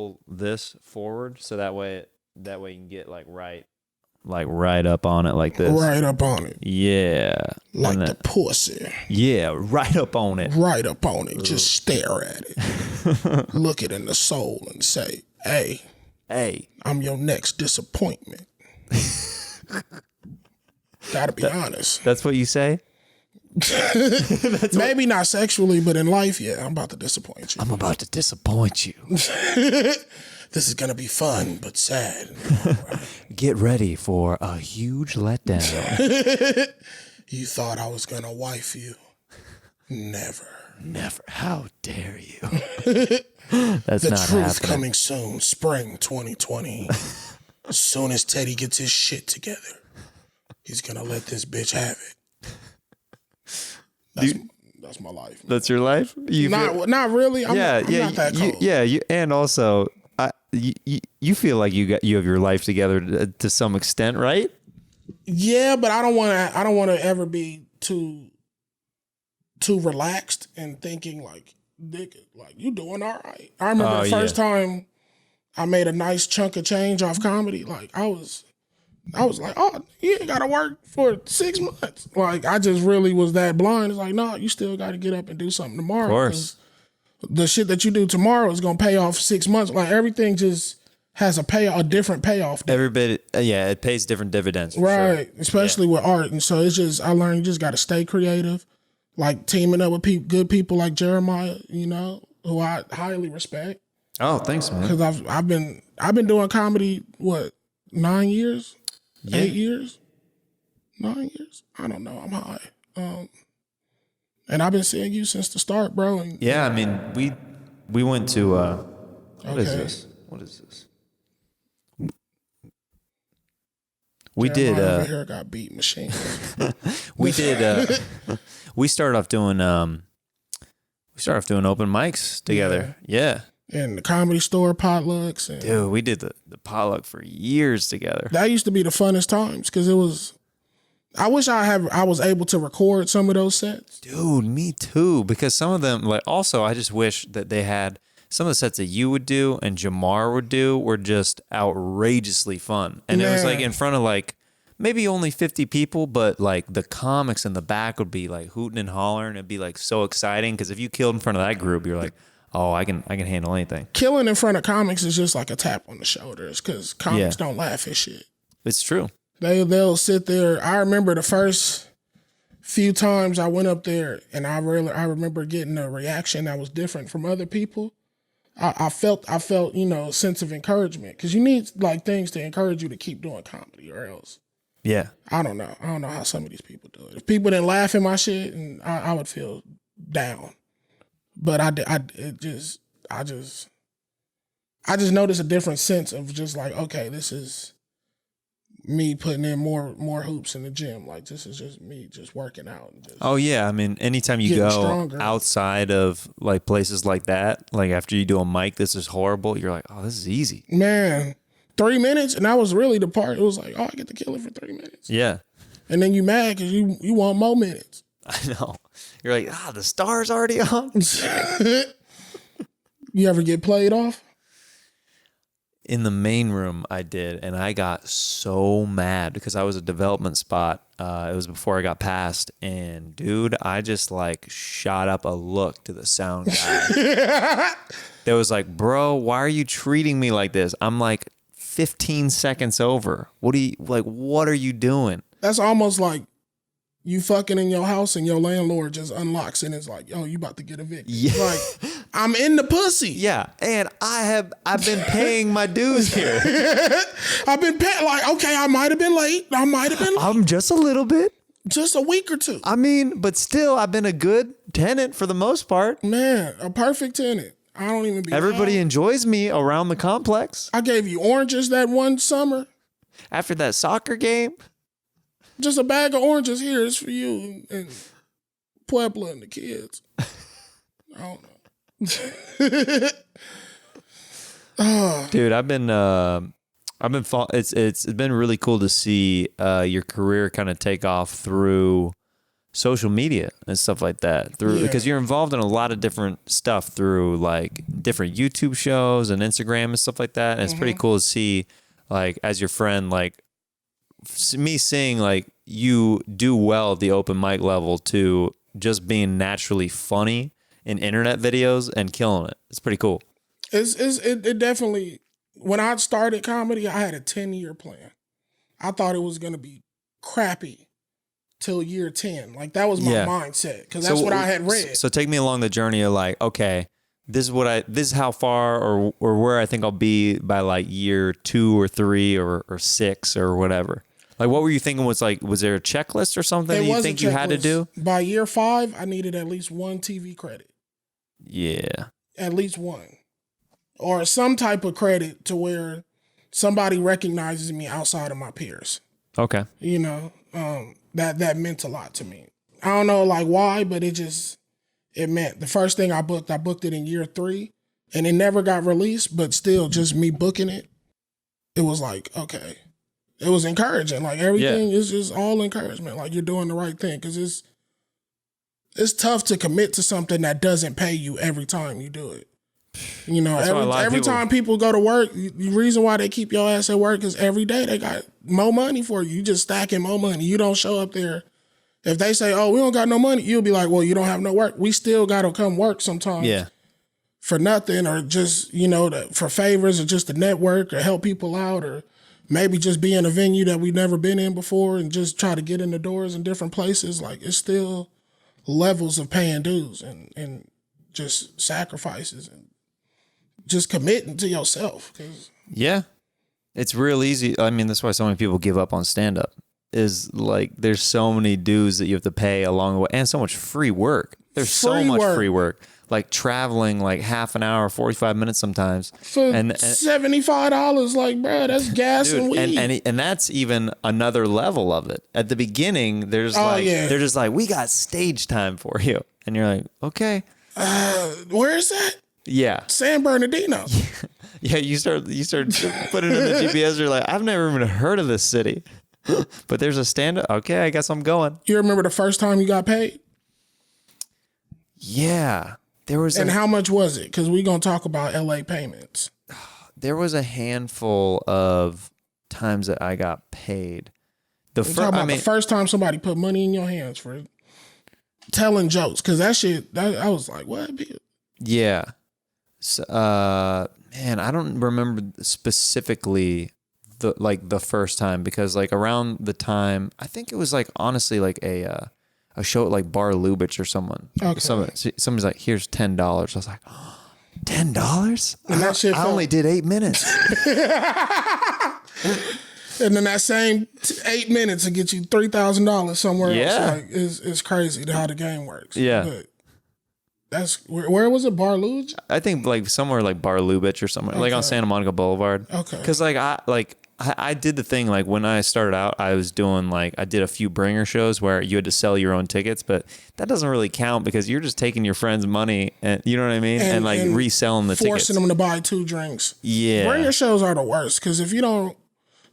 pull this forward so that way you can get like right up on it like this. Right up on it. Yeah. Like the pussy. Yeah, right up on it. Right up on it. Just stare at it. Look it in the soul and say, hey, I'm your next disappointment. Gotta be honest. That's what you say? Maybe not sexually, but in life, yeah, I'm about to disappoint you. I'm about to disappoint you. This is gonna be fun, but sad. Get ready for a huge letdown. You thought I was gonna wife you. Never. How dare you? That's the not truth happening. coming soon, spring 2020. As soon as Teddy gets his shit together, he's gonna let this bitch have it. That's my life. Man. That's your life? Not really. I'm not that cold. And also, you feel like you have your life together to some extent, right? Yeah, but I don't want to ever be too relaxed and thinking like, you doing all right. I remember the first time I made a nice chunk of change off comedy. Like I was like, oh, you ain't got to work for 6 months. Like I just really was that blind. It's like, no, you still got to get up and do something tomorrow. Of course. The shit that you do tomorrow is gonna pay off 6 months. Like everything just has a different payoff. Every bit, it pays different dividends. Right, sure. Especially with art. And so it's just, I learned you just got to stay creative, like teaming up with good people like Jeremiah, who I highly respect. Oh, thanks, man. Because I've been doing comedy 9 years, 8 years, 9 years. I don't know. I'm high. And I've been seeing you since the start, bro. And, yeah, I mean, we went to what is this? What is this? We did. Over here got beat machine. We did. We started off doing open mics together. Yeah. And the Comedy Store potlucks. And dude, we did the potluck for years together. That used to be the funnest times because it was. I wish I was able to record some of those sets. Dude, me too. Because some of them, like, also, I just wish that they had some of the sets that you would do and Jamar would do were just outrageously fun. And it was like in front of like maybe only 50 people, but like the comics in the back would be like hooting and hollering. It'd be like so exciting because if you killed in front of that group, you're like, oh, I can handle anything. Killing in front of comics is just like a tap on the shoulders because comics don't laugh at shit. It's true. They'll sit there. I remember the first few times I went up there and I remember getting a reaction that was different from other people. I felt, a sense of encouragement because you need like things to encourage you to keep doing comedy or else. Yeah. I don't know how some of these people do it. If people didn't laugh at my shit, and I would feel down. But I just noticed a different sense of just like, okay, this is me putting in more hoops in the gym. Like this is just me just working out. And just I mean, anytime you go stronger. outside of like places like that, like after you do a mic, this is horrible. You're like, oh, this is easy. Man, 3 minutes, and that was really the part. It was like, oh, I get to kill it for 3 minutes. Yeah. And then you mad because you want more minutes. I know. You're like, the star's already on. You ever get played off? In the main room, I did, and I got so mad because I was a development spot. It was before I got passed, and dude, I just like shot up a look to the sound guy. That was like, bro, why are you treating me like this? I'm like 15 seconds over. What are you doing? That's almost like you fucking in your house and your landlord just unlocks and it's like, yo, you about to get evicted. Yeah. Like, I'm in the pussy. Yeah, and I've been paying my dues here. I've been paying, like, okay, I might have been late. I'm just a little bit. Just a week or two. I mean, but still, I've been a good tenant for the most part. Man, a perfect tenant. I don't even be Everybody loud. enjoys me around the complex. I gave you oranges that one summer. After that soccer game. Just a bag of oranges here is for you and Puebla and the kids. I don't know. Dude, it's been really cool to see your career kind of take off through social media and stuff like that through because you're involved in a lot of different stuff through like different YouTube shows and Instagram and stuff like that. And it's pretty cool to see like as your friend, like me seeing like you do well at the open mic level to just being naturally funny in internet videos and killing it. It's pretty cool. It definitely, when I started comedy, I had a 10-year plan. I thought it was going to be crappy till year 10. Like that was my mindset because that's what I had read. So take me along the journey of like, okay, this is how far or where I think I'll be by like year 2 or 3 or 6 or whatever. Like what were you thinking was there a checklist or something that you think you had to do? By year 5, I needed at least 1 TV credit. Yeah. At least 1. Or some type of credit to where somebody recognizes me outside of my peers. Okay. You know, that meant a lot to me. I don't know like why, but it meant the first thing I booked it in year 3 and it never got released, but still just me booking it. It was like, okay, it was encouraging. Like everything is just all encouragement. Like you're doing the right thing. Cause it's tough to commit to something that doesn't pay you every time you do it. You know, every time people go to work, the reason why they keep your ass at work is every day they got more money for you. You just stacking more money. You don't show up there. If they say, oh, we don't got no money, you'll be like, well, you don't have no work. We still got to come work sometimes for nothing or just, you know, for favors or just to network or help people out or maybe just be in a venue that we've never been in before and just try to get in the doors in different places. Like it's still levels of paying dues and just sacrifices and just committing to yourself. Yeah. It's real easy. I mean, that's why so many people give up on stand-up is like, there's so many dues that you have to pay along the way and so much free work. There's so much free work, like traveling like half an hour, 45 minutes sometimes. For $75, like, bro, that's gas and weed. And that's even another level of it. At the beginning, they're just like, we got stage time for you. And you're like, okay. Where is that? Yeah. San Bernardino. Yeah, you start putting in the GPS, you're like, I've never even heard of this city. But there's a stand-up. Okay, I guess I'm going. You remember the first time you got paid? Yeah. And how much was it? Because we're going to talk about LA payments. There was a handful of times that I got paid. The first time somebody put money in your hands for telling jokes. Because that shit, I was like, what? Yeah. So, man, I don't remember specifically the first time because like around the time, I think it was like honestly like a show at like Bar Lubitsch or someone. Okay. Somebody's like, here's $10. I was like, oh, $10? And that shit I only did 8 minutes. And then that same 8 minutes will get you $3,000 somewhere else. Like, it's crazy how the game works. Yeah. But that's where was it? Bar Lubitsch? I think like somewhere like Bar Lubitsch or somewhere like on Santa Monica Boulevard. Okay. Because I did the thing like when I started out, I was doing like I did a few bringer shows where you had to sell your own tickets, but that doesn't really count because you're just taking your friend's money and you know what I mean, and like reselling the tickets, forcing them to buy 2 drinks. Yeah. Bringer shows are the worst because if you don't.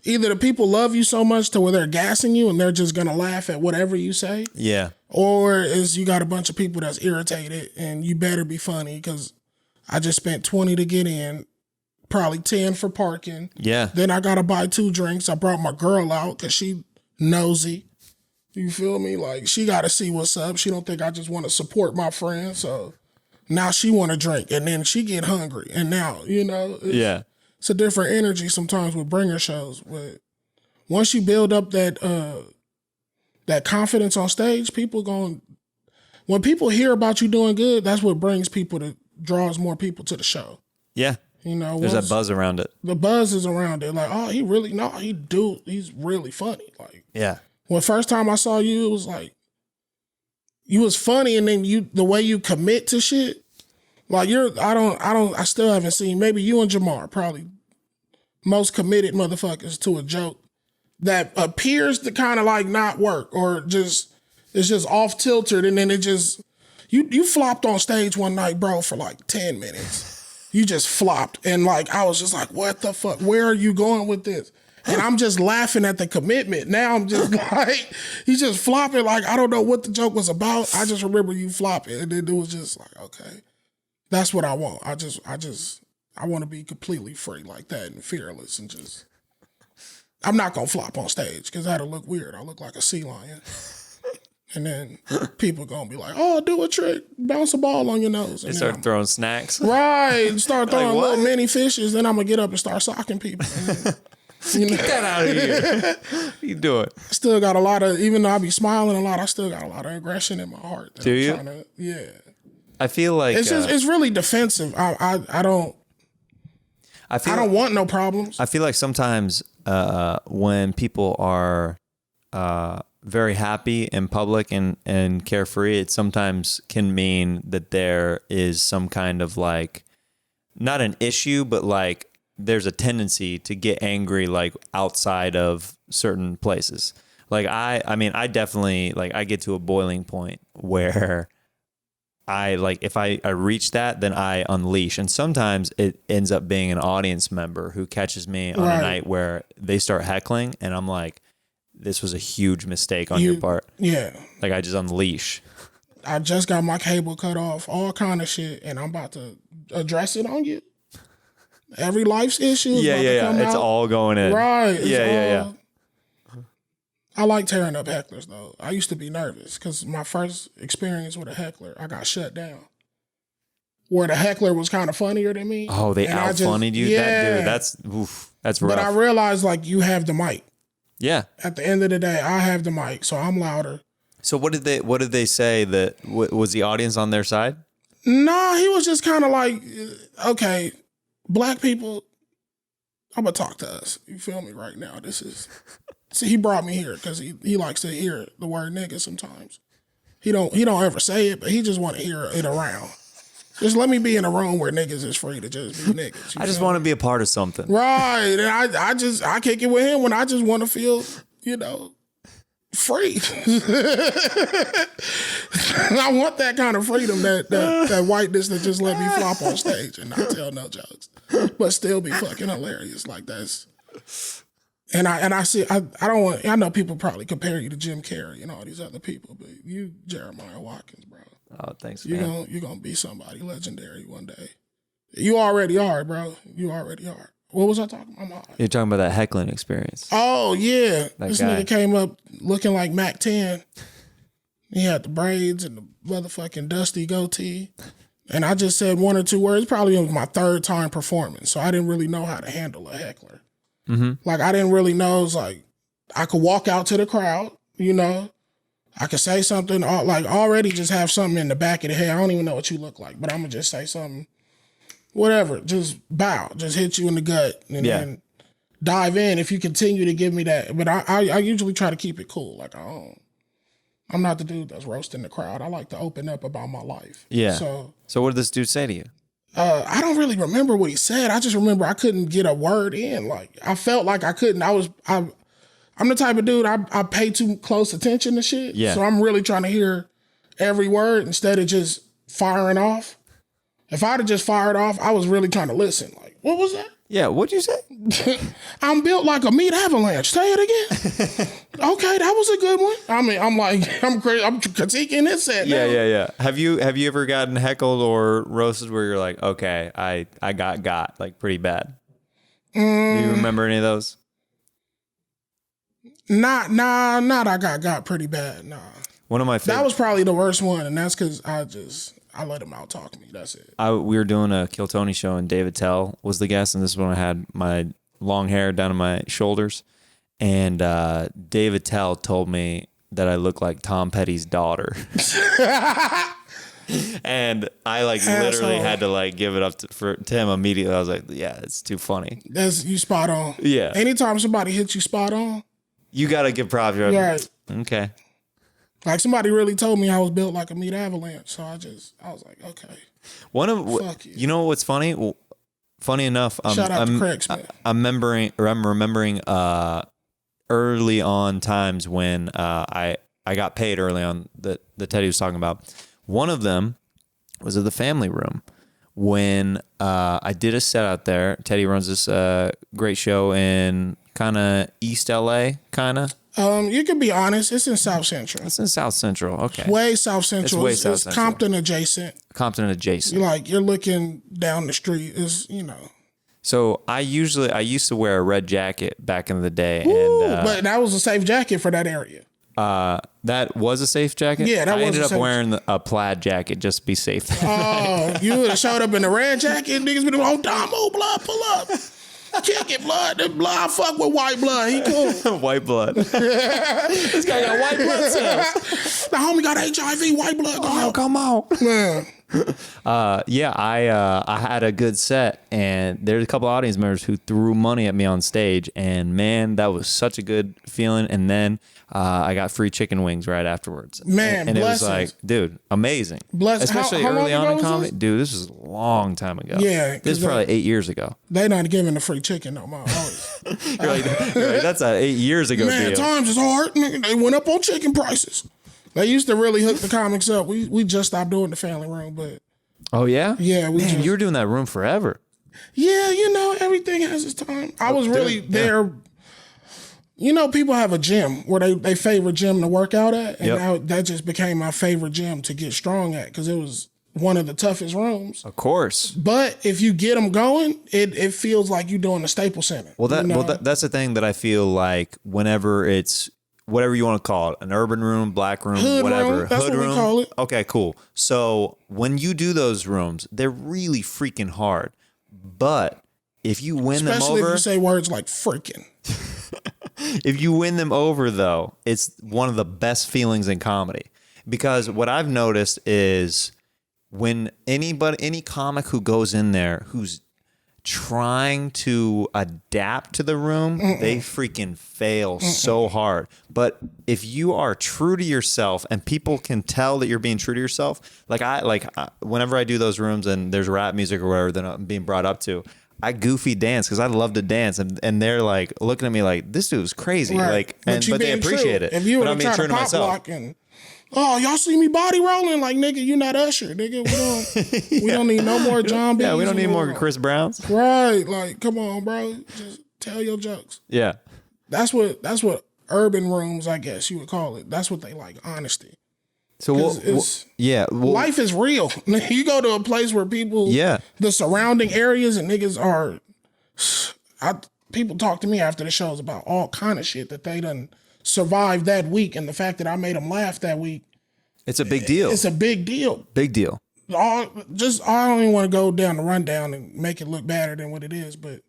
Either the people love you so much to where they're gassing you and they're just going to laugh at whatever you say. Yeah. Or is you got a bunch of people that's irritated and you better be funny because I just spent 20 to get in, probably 10 for parking. Yeah. Then I got to buy 2 drinks. I brought my girl out because she nosy. You feel me? Like she got to see what's up. She don't think I just want to support my friend. So now she want to drink and then she get hungry. And now, you know. It's a different energy sometimes with bringer shows. But once you build up that confidence on stage, when people hear about you doing good, that's what draws more people to the show. Yeah. You know, there's that buzz around it. The buzz is around it. Like, oh, he's really funny. Like, yeah. When first time I saw you, it was like, you was funny, and then the way you commit to shit. Like I still haven't seen, maybe you and Jamar probably most committed motherfuckers to a joke that appears to kind of like not work or just, it's just off tilted. And then it just, you flopped on stage one night, bro, for like 10 minutes. You just flopped. And like, I was just like, what the fuck? Where are you going with this? And I'm just laughing at the commitment. Now I'm just like, he's just flopping. Like, I don't know what the joke was about. I just remember you flopping. And then it was just like, okay, that's what I want. I want to be completely free like that and fearless and just, I'm not going to flop on stage because that'll look weird. I'll look like a sea lion. And then people going to be like, oh, do a trick. Bounce a ball on your nose. And they start throwing snacks. Right. Start throwing little mini fishes. Then I'm going to get up and start socking people. Get that out of here. What you doing? I still got a lot of, even though I be smiling a lot, I still got a lot of aggression in my heart. Do you? Yeah. I feel like it's just, it's really defensive. I don't want no problems. I feel like sometimes when people are very happy in public and carefree, it sometimes can mean that there is some kind of like, not an issue, but like there's a tendency to get angry like outside of certain places. Like I mean, I definitely like I get to a boiling point where I like if I reach that, then I unleash. And sometimes it ends up being an audience member who catches me on a night where they start heckling and I'm like, this was a huge mistake on your part. Yeah. Like I just unleash. I just got my cable cut off, all kind of shit, and I'm about to address it on you. Every life's issue is about to come It's out. all going in. Right. Yeah. I like tearing up hecklers, though. I used to be nervous because my first experience with a heckler, I got shut down. Where the heckler was kind of funnier than me. Oh, they out-funnied you? Yeah. That's rough. But I realized, like, you have the mic. Yeah. At the end of the day, I have the mic, so I'm louder. So what did they say that was the audience on their side? No, he was just kind of like, okay, black people, I'm going to talk to us. You feel me right now? See, he brought me here because he likes to hear the word nigga sometimes. He don't ever say it, but he just want to hear it around. Just let me be in a room where niggas is free to just be niggas. I just want to be a part of something. Right. And I kick it with him when I just want to feel, free. I want that kind of freedom, that whiteness that just let me flop on stage and not tell no jokes, but still be fucking hilarious. Like that's, and I see, I know people probably compare you to Jim Carrey and all these other people, but you Jeremiah Watkins, bro. Oh, thanks, man. You're gonna be somebody legendary one day. You already are, bro. You already are. What was I talking about? You're talking about that heckling experience. Oh, yeah. This nigga came up looking like Mac 10. He had the braids and the motherfucking dusty goatee. And I just said one or two words. Probably was my third time performing, so I didn't really know how to handle a heckler. Mm-hmm. Like, I didn't really know. It's like, I could walk out to the crowd, I could say something, like already just have something in the back of the head. I don't even know what you look like, but I'm going to just say something. Whatever, just bow, just hit you in the gut and then dive in if you continue to give me that. But I usually try to keep it cool. Like, I'm not the dude that's roasting the crowd. I like to open up about my life. Yeah. So what did this dude say to you? I don't really remember what he said. I just remember I couldn't get a word in. Like, I felt like I couldn't. I'm the type of dude, I pay too close attention to shit. Yeah. So I'm really trying to hear every word instead of just firing off. If I'd have just fired off, I was really trying to listen. Like, what was that? Yeah, what'd you say? I'm built like a meat avalanche. Say it again. Okay, that was a good one. I mean, I'm critiquing this set now. Yeah. Have you ever gotten heckled or roasted where you're like, okay, I got like pretty bad? Do you remember any of those? Not I got pretty bad. Nah. One of my favorite. That was probably the worst one, and that's because I let him out talk me. That's it. We were doing a Kill Tony show, and David Tell was the guest, and this is when I had my long hair down to my shoulders. And David Tell told me that I look like Tom Petty's daughter. And I literally had to give it up to him immediately. I was like, yeah, it's too funny. That's you spot on. Yeah. Anytime somebody hits you spot on, you got to give props. Right. Okay. Like somebody really told me I was built like a meat avalanche. So I was like, okay. You know what's funny? Well, funny enough, shout out to Craig Smith. I'm remembering early on times when I got paid early on that Teddy was talking about. One of them was at the family room when I did a set out there. Teddy runs this great show in kind of East LA, kind of. You can be honest. It's in South Central. It's in South Central. Okay. Way South Central. It's way South Central. Compton adjacent. Compton adjacent. You're looking down the street. It's, So I used to wear a red jacket back in the day. Ooh, and but that was a safe jacket for that area. That was a safe jacket? Yeah, I ended up wearing a plaid jacket just to be safe. Oh, you would have showed up in a red jacket. Niggas been on Damo, blood, pull up. Kick it, blood. The blood, I fuck with white blood. He cool. White blood. This guy got white blood cells. The homie got HIV, white blood. Come on. Man. I had a good set, and there's a couple audience members who threw money at me on stage, and man, that was such a good feeling. And then I got free chicken wings right afterwards. Man, and it was blessings. like, dude, amazing. How Especially long early on ago in was comedy. this? Dude, this was a long time ago. Yeah, this is probably 8 years ago. They not giving the free chicken no more. You're like, that's 8 years ago. Man, deal. times is hard. Nigga, they went up on chicken prices. They used to really hook the comics up. We just stopped doing the family room, but. Oh, yeah? Yeah. You were doing that room forever. Yeah, everything has its time. I was really there. People have a gym where they favorite gym to work out at. And that just became my favorite gym to get strong at because it was one of the toughest rooms. Of course. But if you get them going, it feels like you're doing a Staples Center. Well, that's the thing that I feel like whenever it's whatever you want to call it, an urban room, black room, hood whatever. Room, that's hood what room. We call it. Okay, cool. So when you do those rooms, they're really freaking hard. But if you win them over. Especially if you say words like freaking. If you win them over, though, it's one of the best feelings in comedy. Because what I've noticed is when any comic who goes in there who's trying to adapt to the room, they freaking fail so hard. But if you are true to yourself and people can tell that you're being true to yourself, whenever I do those rooms and there's rap music or whatever that I'm being brought up to, I goofy dance because I love to dance, and they're like looking at me like this dude's crazy, right. but they appreciate true. it. If you were but I'm being true to myself. Oh, y'all see me body rolling? Like, nigga, you not Usher. Nigga, we don't need no more John B. Yeah, we don't need more Chris Browns. Right. Like, come on, bro. Just tell your jokes. Yeah. That's what urban rooms, I guess you would call it. That's what they like, honesty. So life is real. You go to a place where people, the surrounding areas and niggas are, people talk to me after the shows about all kind of shit that they done survived that week, and the fact that I made them laugh that week. It's a big deal. It's a big deal. Big deal. I don't even want to go down the rundown and make it look better than what it is, but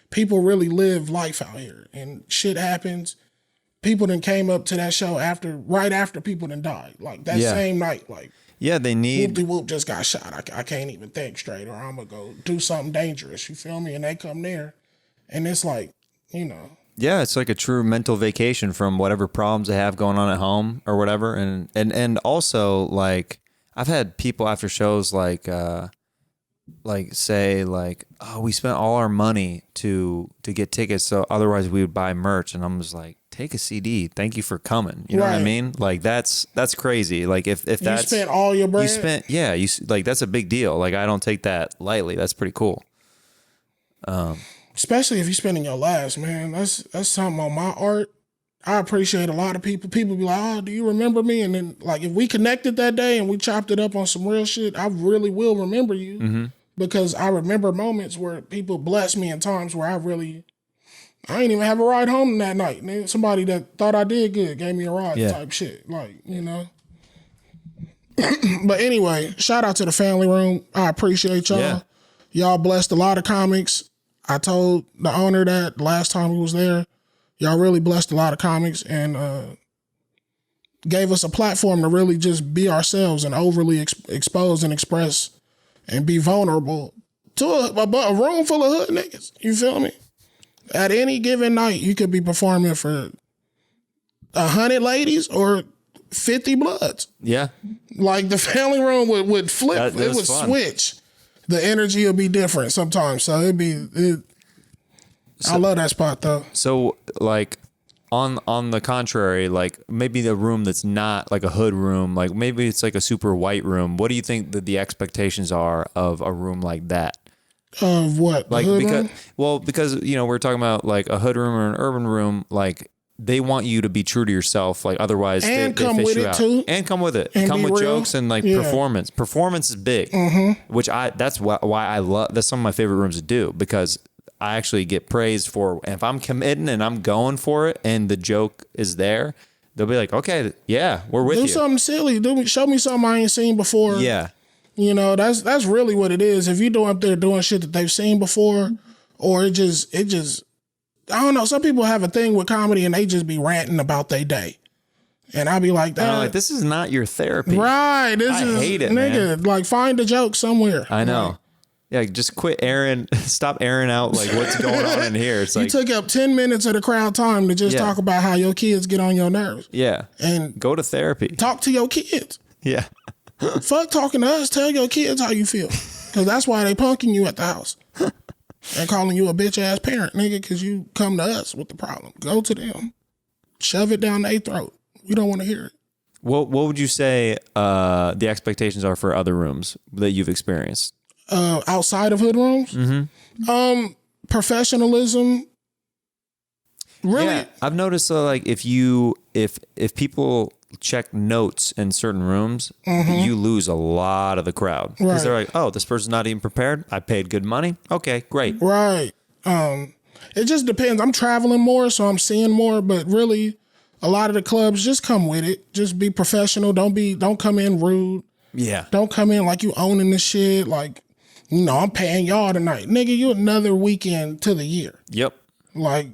people really live life out here, and shit happens. People then came up to that show right after people then died, like that same night. Like, they need. Whoop just got shot. I can't even think straight, or I'm gonna go do something dangerous. You feel me? And they come there, and it's like, Yeah, it's like a true mental vacation from whatever problems they have going on at home or whatever. And also, like, I've had people after shows say oh, we spent all our money to get tickets, so otherwise we would buy merch. And I'm just like, take a CD. Thank you for coming. You know what I mean? Like, that's crazy. Like, if that's you spent all your bread, that's a big deal. Like, I don't take that lightly. That's pretty cool. Especially if you're spending your last, man. That's something on my art. I appreciate a lot of people. People be like, oh, do you remember me? And then, like, if we connected that day and we chopped it up on some real shit, I really will remember you. Because I remember moments where people blessed me in times where I ain't even have a ride home that night. And somebody that thought I did good gave me a ride type shit. Like, But anyway, shout out to the family room. I appreciate y'all. Yeah. Y'all blessed a lot of comics. I told the owner that last time he was there. Y'all really blessed a lot of comics and gave us a platform to really just be ourselves and overly expose and express and be vulnerable to a room full of hood niggas. You feel me? At any given night, you could be performing for 100 ladies or 50 bloods. Yeah. Like, the family room would flip. It would fun. switch. The energy will be different sometimes. So I love that spot though. So, like, on the contrary, like maybe the room that's not like a hood room, like maybe it's like a super white room. What do you think that the expectations are of a room like that? Of what? Like because we're talking about like a hood room or an urban room, like they want you to be true to yourself, like otherwise and they come fish with you it out. too, and come with it, and come with real. jokes and like performance. Performance is big, which that's why I love. That's some of my favorite rooms to do because I actually get praised for. And if I'm committing and I'm going for it, and the joke is there, they'll be like, "Okay, yeah, we're with you." Do something silly. Show me something I ain't seen before. Yeah. That's really what it is. If you're up there doing shit that they've seen before, or it just I don't know. Some people have a thing with comedy and they just be ranting about their day, and I'll be like, this is not your therapy, right? I hate it, nigga. man. Like, find a joke somewhere. I know. Yeah, just quit airing. Stop airing out like what's going on in here. It's you like took up 10 minutes of the crowd time to just talk about how your kids get on your nerves. Yeah, and go to therapy. Talk to your kids. Yeah. Fuck talking to us. Tell your kids how you feel. Because that's why they punking you at the house. And calling you a bitch ass parent, nigga, because you come to us with the problem. Go to them. Shove it down their throat. We don't want to hear it. What would you say the expectations are for other rooms that you've experienced? Outside of hood rooms? Mm-hmm. Professionalism. Really? Yeah, I've noticed like if people check notes in certain rooms, you lose a lot of the crowd because they're like, "Oh, this person's not even prepared. I paid good money. Okay, great." Right. It just depends. I'm traveling more, so I'm seeing more. But really, a lot of the clubs just come with it. Just be professional. Don't come in rude. Yeah. Don't come in like you owning the shit. Like, I'm paying y'all tonight, nigga. You another weekend to the year. Yep. Like,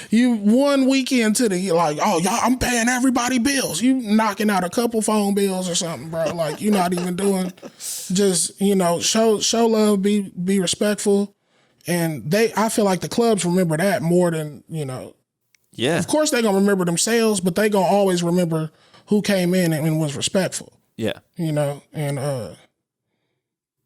you one weekend to the year, like, oh, y'all, I'm paying everybody bills. You knocking out a couple phone bills or something, bro. Like, you're not even doing, just, show love, be respectful. And I feel like the clubs remember that more than, Yeah. Of course they gonna remember themselves, but they gonna always remember who came in and was respectful. Yeah. And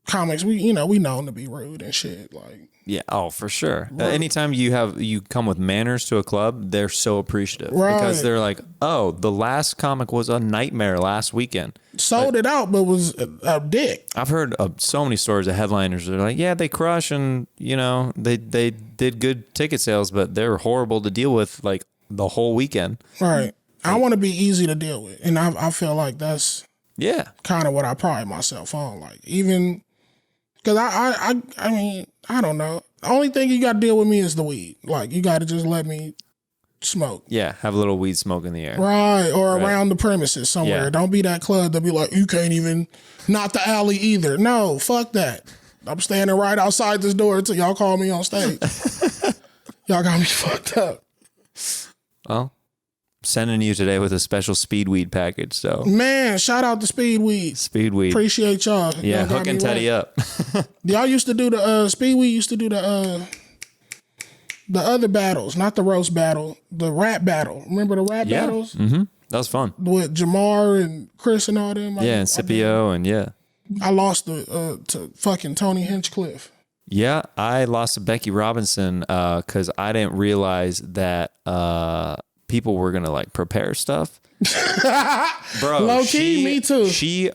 comics, we known to be rude and shit, like. Yeah. Oh, for sure. Anytime you come with manners to a club, they're so appreciative because they're like, "Oh, the last comic was a nightmare last weekend. Sold it out, but was a dick." I've heard so many stories of headliners that are like, "Yeah, they crush and they did good ticket sales, but they're horrible to deal with like the whole weekend." Right. I want to be easy to deal with, and I feel like that's kind of what I pride myself on. Like, even because I mean, I don't know. The only thing you got to deal with me is the weed. Like, you got to just let me smoke. Yeah, have a little weed smoke in the air. Right, or around the premises somewhere. Yeah. Don't be that club that be like, you can't even, not the alley either. No, fuck that. I'm standing right outside this door until y'all call me on stage. Y'all got me fucked up. Well, sending you today with a special speed weed package. So, man, shout out to Speed Weed. Speed Weed. Appreciate y'all. Yeah, y'all hook and Teddy up. Y'all used to do the Speed Weed used to do the other battles, not the roast battle, the rap battle. Remember the rap battles? Mm-hmm. That was fun. With Jamar and Chris and all them. Yeah, and Scipio and I lost to fucking Tony Hinchcliffe. Yeah, I lost to Becky Robinson because I didn't realize that people were gonna like prepare stuff. Bro, low key, me too. She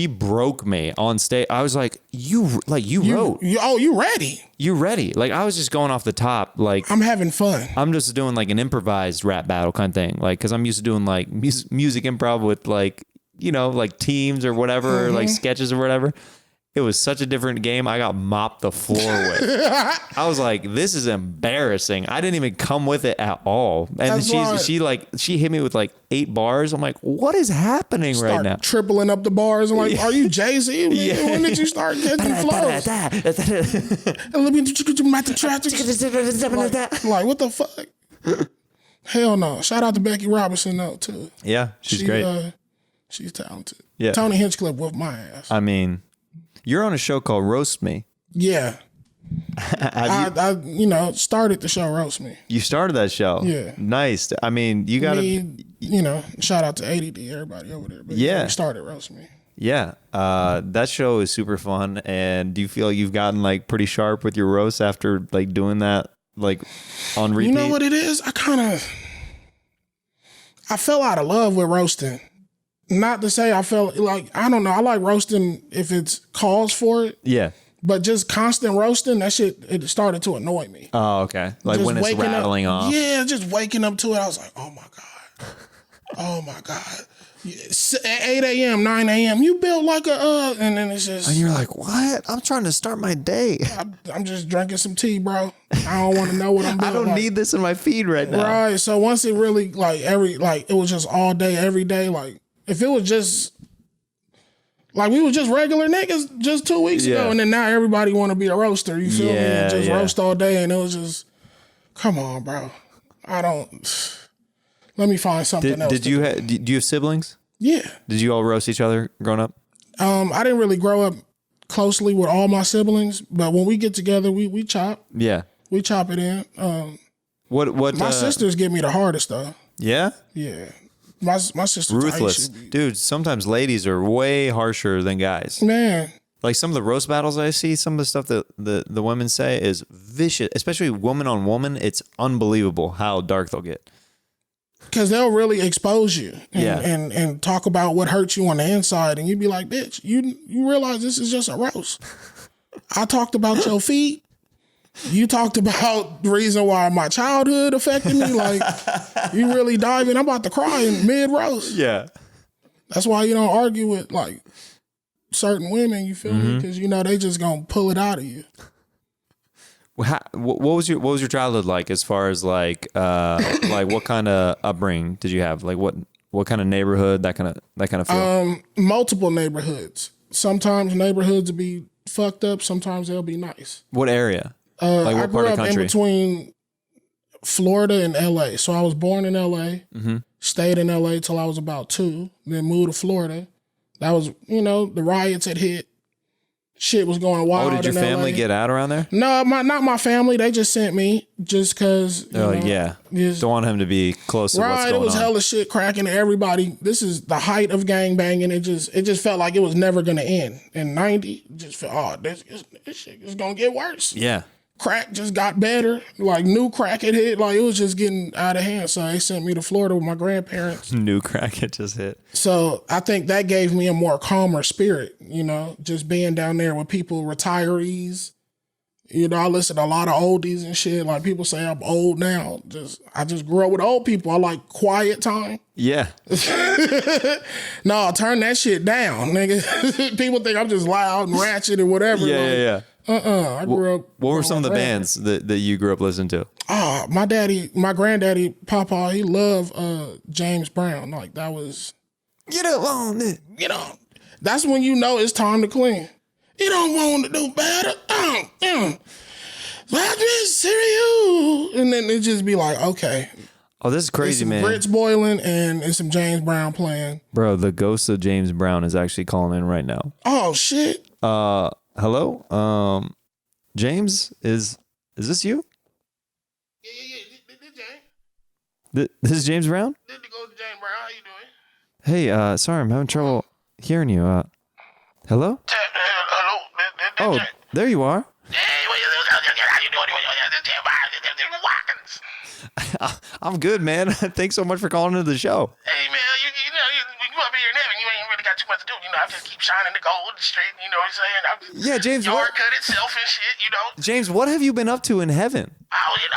broke me on stage. I was like, you wrote. You ready? You ready? Like, I was just going off the top. Like, I'm having fun. I'm just doing like an improvised rap battle kind of thing. Like, because I'm used to doing like music improv with like like teams or whatever, or like sketches or whatever. It was such a different game. I got mopped the floor with. I was like, this is embarrassing. I didn't even come with it at all. And she hit me with like 8 bars. I'm like, what is happening right now? Tripling up the bars. I'm like, are you Jay-Z? Yeah. When did you start getting flows? Like, what the fuck? Hell no. Shout out to Becky Robinson though too. Yeah, she's great. She's talented. Yeah. Tony Hinchcliffe whooped my ass. I mean, you're on a show called Roast Me. Yeah. I started the show Roast Me. You started that show? Yeah. Nice. I mean, you got to... shout out to ADD, everybody over there. But yeah. We started Roast Me. Yeah. That show is super fun. And do you feel you've gotten like pretty sharp with your roast after like doing that like on repeat? You know what it is? I fell out of love with roasting. Not to say I felt like, I don't know. I like roasting if it's calls for it. Yeah. But just constant roasting, that shit, it started to annoy me. Oh, okay. Like just when it's rattling off. Yeah, just waking up to it. I was like, oh my God. Oh my God. At 8 a.m., 9 a.m., you built like a, and then it's just. And you're like, what? I'm trying to start my day. I'm just drinking some tea, bro. I don't want to know what I'm doing. I don't need this in my feed right now. Right. So once it really, it was just all day, every day. Like, if it was just, like, we was just regular niggas just 2 weeks ago, and then now everybody want to be a roaster. You feel me? And just roast all day, and it was just, come on, bro. Let me find something else. Do you have siblings? Yeah. Did you all roast each other growing up? I didn't really grow up closely with all my siblings, but when we get together, we chop. Yeah. We chop it in. What? My sisters give me the hardest though. Yeah. Yeah. My sister's ruthless, dude. Sometimes ladies are way harsher than guys. Man. Like some of the roast battles I see, some of the stuff that the women say is vicious, especially woman on woman. It's unbelievable how dark they'll get. Because they'll really expose you and talk about what hurts you on the inside. And you'd be like, bitch, you realize this is just a roast. I talked about your feet. You talked about the reason why my childhood affected me. Like, you really dive in. I'm about to cry in mid-roast. Yeah. That's why you don't argue with, like, certain women, you feel me? Because, they just going to pull it out of you. What was your childhood like as far as like what kind of upbringing did you have? Like what kind of neighborhood, that kind of feel? Multiple neighborhoods. Sometimes neighborhoods will be fucked up. Sometimes they'll be nice. What area? Like what I grew part of the up country? in between Florida and LA. So I was born in LA, stayed in LA till I was about 2, then moved to Florida. That was, the riots had hit. Shit was going wild. Oh, did your family get out around there? No, not my family. They just sent me just because. Don't want him to be close to what's going on. Right, it was hella shit cracking. Everybody, this is the height of gang banging. It just felt like it was never gonna end. In '90, just felt, this shit is gonna get worse. Yeah. Crack just got better. Like new crack had hit. Like it was just getting out of hand. So they sent me to Florida with my grandparents. New crack had just hit. So I think that gave me a more calmer spirit, just being down there with people, retirees. I listen to a lot of oldies and shit. Like people say I'm old now. I just grew up with old people. I like quiet time. Yeah. No, turn that shit down, nigga. People think I'm just loud and ratchet and whatever. Yeah. I grew up. What were some of the bands that you grew up listening to? Oh, my granddaddy, Papa, he loved James Brown. Like that was. Get up on it. That's when it's time to clean. You don't want to do better. Let me see you. And then it just be like, okay. Oh, this is crazy, man. Grits boiling and it's some James Brown playing. Bro, the ghost of James Brown is actually calling in right now. Oh, shit. Hello? James, is this you? Yeah. This James. This is James Brown? This the ghost of James Brown. How you doing? Hey, sorry, I'm having trouble hearing you. Hello? Hello? Oh, there you are. Hey, how you doing? This is Watkins. I'm good, man. Thanks so much for calling into the show. Hey, man, you up here in heaven. You ain't really got too much to do. I just keep shining the gold straight. You know what I'm saying? Yeah, James. Yard cut itself and shit, James, what have you been up to in heaven? Oh, just a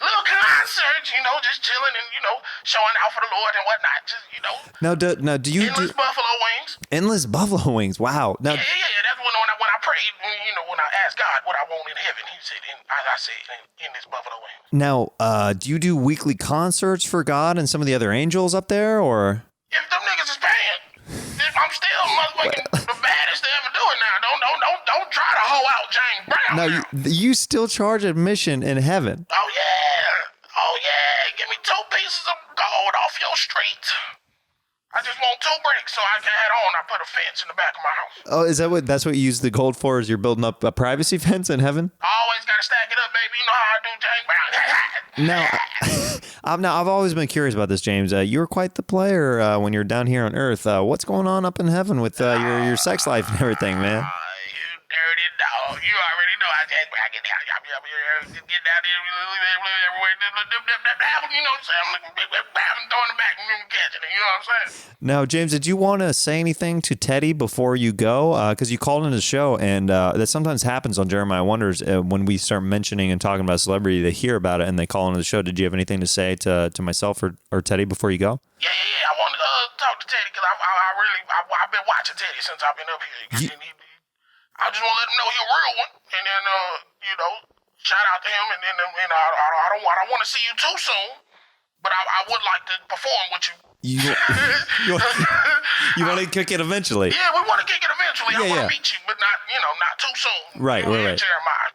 little concert, just chilling and, showing out for the Lord and whatnot. Just, Now, do you endless buffalo wings. Endless buffalo wings? Wow. Now, Yeah. That's when I prayed, when I asked God what I want in heaven, he said, I said, endless buffalo wings. Now, do you do weekly concerts for God and some of the other angels up there, or? If them niggas is paying, I'm still motherfucking the baddest they ever do it now. Don't try to hoe out James Brown. Now, you still charge admission in heaven? Oh yeah. Give me 2 pieces of gold off your street. I just want 2 bricks so I can head on. I put a fence in the back of my house. Oh, that's what you use the gold for? Is you're building up a privacy fence in heaven? Always gotta stack it up, baby. You know how I do, James Brown. Now, I've always been curious about this, James. You were quite the player when you're down here on Earth. What's going on up in heaven with your sex life and everything, man? You dirty dog. You already know I get down. get down there everywhere. You know what I'm saying? I'm throwing it back and catching it. You know what I'm saying? Now, James, did you want to say anything to Teddy before you go? Because you called into the show, and that sometimes happens on Jeremiah Wonders when we start mentioning and talking about a celebrity, they hear about it and they call into the show. Did you have anything to say to myself or Teddy before you go? Yeah. I want to talk to Teddy because I've been watching Teddy since I've been up here. I just want to let him know he's a real one, and then shout out to him, and then I don't want to see you too soon, but I would like to perform with you. You want to kick it eventually? Yeah, we want to kick it eventually. I want to meet you, but not too soon. Right. Jeremiah,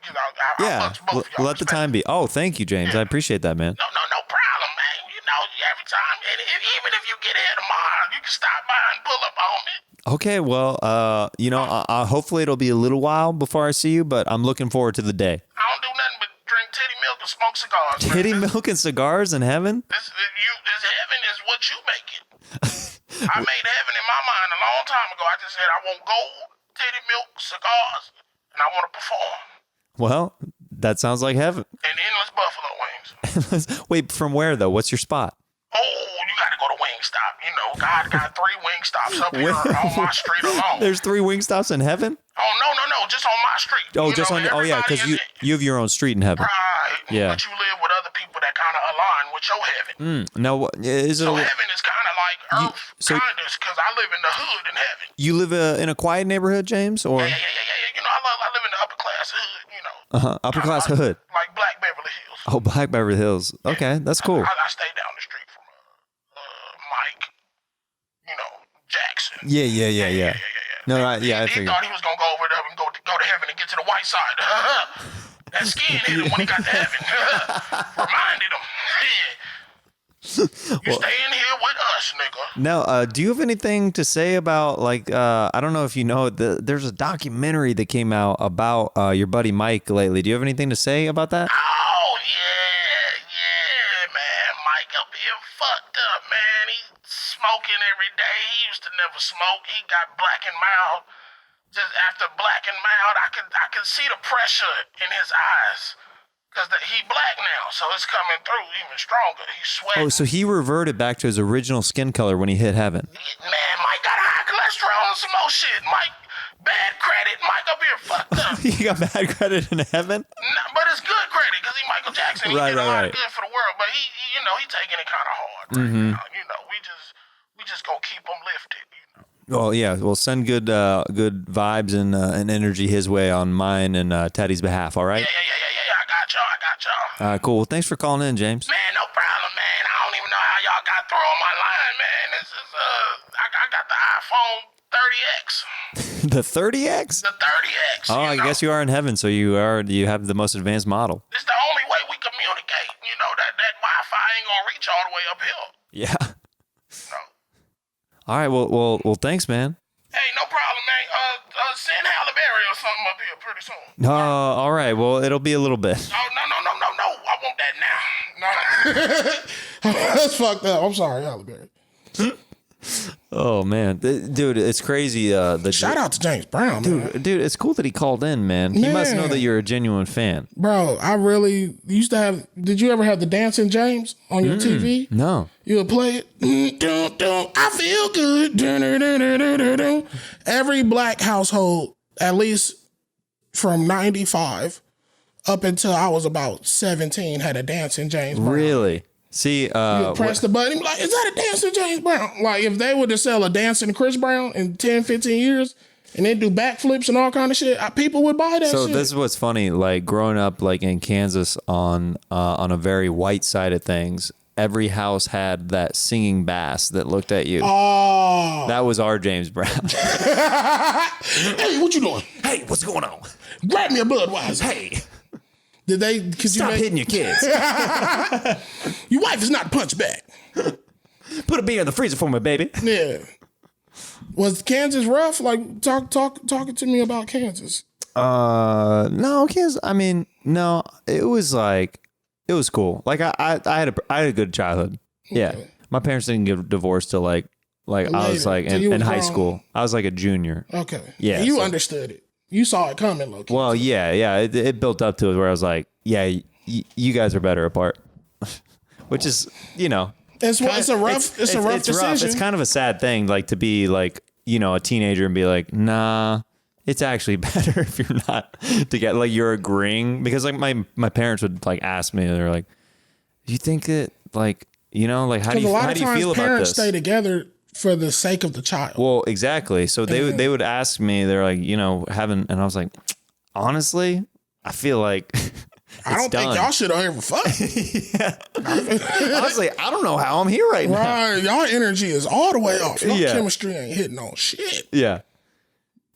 Yeah, let the time be. Oh, thank you, James. I appreciate that, man. No problem, man. Every time, and even if you get here tomorrow, you can stop by and pull up on me. Okay, well, hopefully it'll be a little while before I see you, but I'm looking forward to the day. I don't do nothing but drink titty milk and smoke cigars. Titty milk and cigars in heaven? This heaven is what you make it. I made heaven in my mind a long time ago. I just said I want gold, titty milk, cigars, and I want to perform. Well, that sounds like heaven. And endless buffalo wings. Wait, from where, though? What's your spot? Oh, you got to go to Wingstop. God got 3 Wingstops up here on my street alone. There's 3 Wingstops in heaven? Oh, no, just on my street. Oh, just on because you have your own street in heaven. Right. Yeah. But you live with other people that kind of align with your heaven. Now, is it? So heaven is kind of like Earth, because I live in the hood in heaven. You live in a quiet neighborhood, James, or? Yeah. I live in the upper class hood. Upper class hood. Like Black Beverly Hills. Oh, Black Beverly Hills. Okay, that's cool. I stay down the street from Mike, Jackson. Yeah. No, I figured. He thought he was gonna go over there and go to heaven and get to the white side. That skin hit him when he got to heaven. Reminded him. You staying here with us, nigga. Now, do you have anything to say about, I don't know if you know, there's a documentary that came out about your buddy Mike lately. Do you have anything to say about that? Oh, yeah, man. Mike up here fucked up, man. He's smoking every day. He used to never smoke. He got black and mild. Just after black and mild, I can see the pressure in his eyes. Because he black now, so it's coming through even stronger. He's sweating. Oh, so he reverted back to his original skin color when he hit heaven. Man, Mike got high cholesterol and some more shit. Mike, bad credit. Mike up here fucked up. He got bad credit in heaven? Nah, but it's good credit because he's Michael Jackson. He did a lot of good for the world, but he taking it kind of hard right now. We just gonna keep him lifted. Oh yeah, well send good vibes and energy his way on mine and Teddy's behalf. All right. Yeah. I got y'all. All right, cool. Well, thanks for calling in, James. Man, no problem, man. I don't even know how y'all got through on my line, man. This is I got the iPhone 30X. The 30X? The 30X. Oh, I guess you are in heaven, so you have the most advanced model. It's the only way we communicate. That Wi-Fi ain't gonna reach all the way up here. Yeah. No. All right. Well, thanks, man. Hey, no problem, man. Send Halle Berry or something up here pretty soon. All right. Well, it'll be a little bit. Oh, no. I want that now. No. That's fucked up. I'm sorry, Halle Berry. Oh man, dude, it's crazy. Shout out to James Brown, man. Dude, it's cool that he called in, man. He must know that you're a genuine fan, bro. I really used to have. Did you ever have the Dancing James on your TV? No. You would play it. I feel good. Every black household, at least from 95 up until I was about 17, had a Dancing James Brown. Really? See, you press the button, like, is that a Dancing James Brown? Like, if they were to sell a Dancing Chris Brown in 10, 15 years and they do backflips and all kind of shit, people would buy that shit. So this is what's funny, like growing up like in Kansas on a very white side of things, every house had that singing bass that looked at you. Oh. That was our James Brown. Hey, what you doing? Hey, what's going on? Grab me a Budweiser. Hey. Did they? Stop hitting your kids. Your wife is not punch back. Put a beer in the freezer for me, baby. Yeah. Was Kansas rough? Like talking to me about Kansas. No, Kansas. I mean, no. It was cool. Like I had a good childhood. Yeah. Okay. My parents didn't get divorced till like I was like in high school. I was like a junior. Okay. Yeah. And you understood it. You saw it coming, low key. Well, yeah. It built up to it where I was like, yeah, you guys are better apart. Which is, you know. It's a rough decision. It's kind of a sad thing, like to be like, you know, a teenager and be like, nah, it's actually better if you're not together. Like you're agreeing, because like my parents would like ask me, they're like, do you think that like, you know, like how do you feel about this? A lot of times parents stay together for the sake of the child. Well, exactly. So they would ask me, they're like, you know, and I was like, honestly, I feel like I don't think y'all should have ever fucked. Yeah. Honestly, I don't know how I'm here right now. Right. Y'all energy is all the way off. Y'all chemistry ain't hitting on shit. Yeah.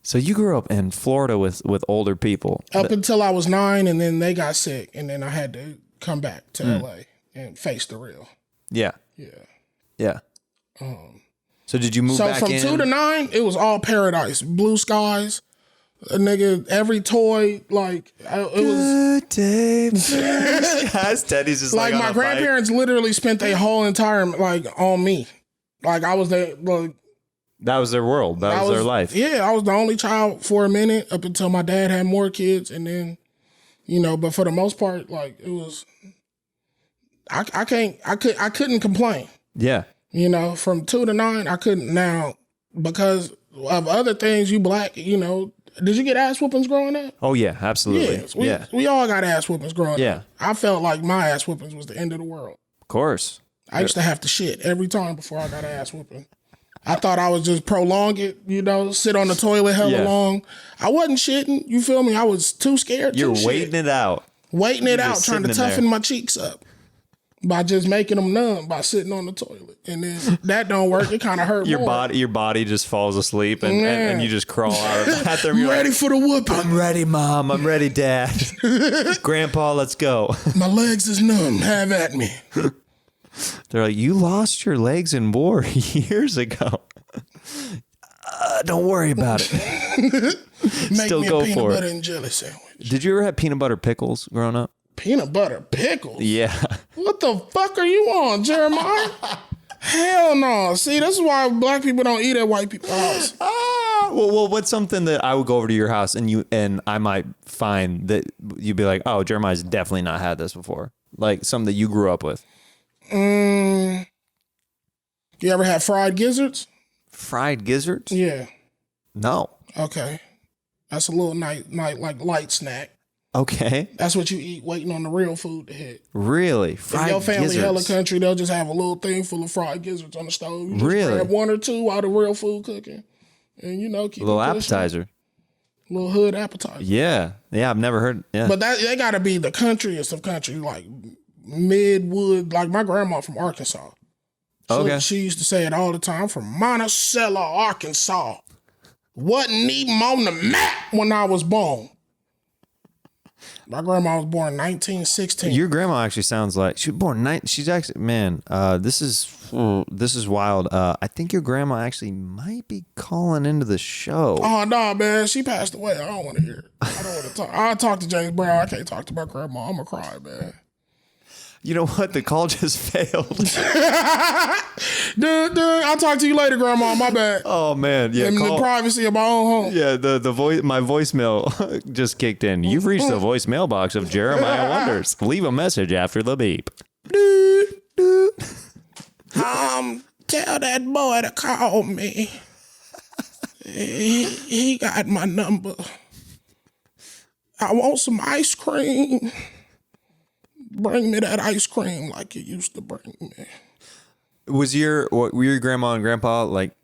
So you grew up in Florida with older people. Up until I was 9, and then they got sick, and then I had to come back to LA and face the real. Yeah. Yeah. Yeah. So did you move back in? So from 2 to 9, it was all paradise. Blue skies. A nigga, every toy, like, it was. Good day, yes, Teddy's just like my grandparents literally spent their whole entire, like, on me. Like, I was the, like. That was their world. That was their life. Yeah, I was the only child for a minute up until my dad had more kids. And then, you know, but for the most part, like, it was. I couldn't complain. Yeah. You know, from 2 to 9, I couldn't. Now, because of other things, you black, you know. Did you get ass whoopings growing up? Oh, yeah, absolutely. We all got ass whoopings growing up. Yeah. I felt like my ass whoopings was the end of the world. Of course. I used to have to shit every time before I got an ass whooping. I thought I was just prolong it, you know, sit on the toilet hella long. I wasn't shitting, you feel me? I was too scared to shit. You're waiting it out. Waiting it out, trying to toughen my cheeks up. By just making them numb by sitting on the toilet. And then that don't work. It kind of hurt your more. Your body just falls asleep and you just crawl out of the bathroom. You're ready for the whooping. I'm ready, Mom. I'm ready, Dad. Grandpa, let's go. My legs is numb. Have at me. They're like, you lost your legs in war years ago. Don't worry about it. Still go for it. Make me a peanut butter and jelly sandwich. Did you ever have peanut butter pickles growing up? Peanut butter pickles? Yeah. What the fuck are you on, Jeremiah? Hell no. See, this is why black people don't eat at white people's house. Well, what's something that I would go over to your house and I might find that you'd be like, oh, Jeremiah's definitely not had this before. Like something that you grew up with. You ever had fried gizzards? Fried gizzards? Yeah. No. Okay. That's a little like light snack. Okay. That's what you eat waiting on the real food to hit. Really? Fried gizzards? If your family gizzards. hella country, they'll just have a little thing full of fried gizzards on the stove. You just really? grab 1 or 2 while the real food cooking. And, you know, keep a little appetizer. A little hood appetizer. Yeah. Yeah, I've never heard. Yeah. But they got to be the countryest of country, like Midwood. Like my grandma from Arkansas. Okay. She used to say it all the time, from Monticello, Arkansas. Wasn't even on the map when I was born. My grandma was born in 1916. Your grandma actually sounds like she was born. She's actually, man. This is wild. I think your grandma actually might be calling into the show. Oh no, man, she passed away. I don't want to hear it. I don't want to talk. I'll talk to James Brown. I can't talk to my grandma. I'm gonna cry, man. You know what? The call just failed. dude, I'll talk to you later, Grandma. My bad. Oh man, yeah. In the privacy of my own home. Yeah, the voice, my voicemail just kicked in. You've reached the voicemail box of Jeremiah Wonders. Leave a message after the beep. Tell that boy to call me. He got my number. I want some ice cream. Bring me that ice cream like you used to bring me. Were your grandma and grandpa like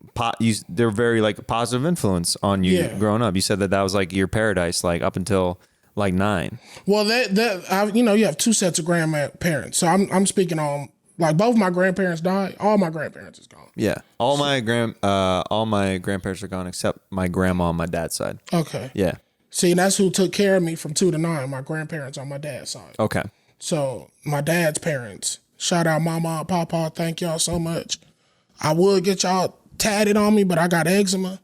they're very like positive influence on you growing up? You said that was like your paradise, like up until like 9. Well, you have 2 sets of grandparents, so I'm speaking on like both my grandparents died. All my grandparents is gone. Yeah, all my grandparents are gone except my grandma on my dad's side. Okay. Yeah. See, that's who took care of me from 2 to 9. My grandparents on my dad's side. Okay. So my dad's parents, shout out Mama and Papa, thank y'all so much. I would get y'all tatted on me, but I got eczema.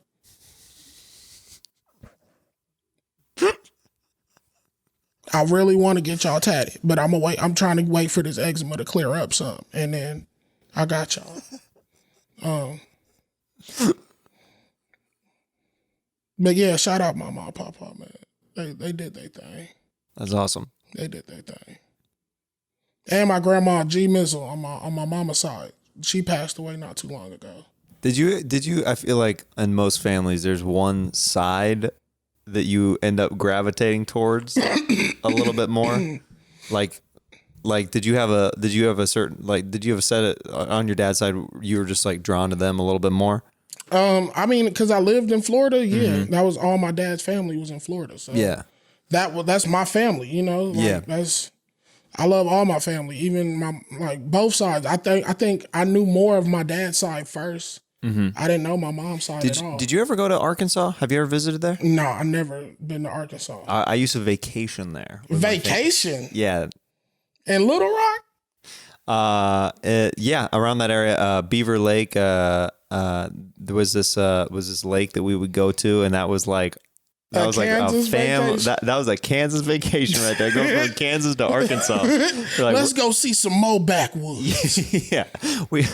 I really want to get y'all tatted, but I'm trying to wait for this eczema to clear up some, and then I got y'all. But yeah, shout out my mom, papa, man. They did their thing. That's awesome. They did their thing. And my grandma G Mizzle on my mama's side. She passed away not too long ago. Did you I feel like in most families there's one side that you end up gravitating towards a little bit more? Like did you have a set it on your dad's side you were just like drawn to them a little bit more? I mean, because I lived in Florida, that was all my dad's family was in Florida. So yeah. That's my family, you know? Like, I love all my family, even my both sides. I think I knew more of my dad's side first. Mm-hmm. I didn't know my mom's side at all. Did you ever go to Arkansas? Have you ever visited there? No, I never been to Arkansas. I used to vacation there. Vacation? Yeah. In Little Rock? Yeah, around that area. Beaver Lake. There was this lake that we would go to, and that was like a family. That was a Kansas vacation right there. Going from Kansas to Arkansas. Like, let's go see some more backwoods. Yeah, we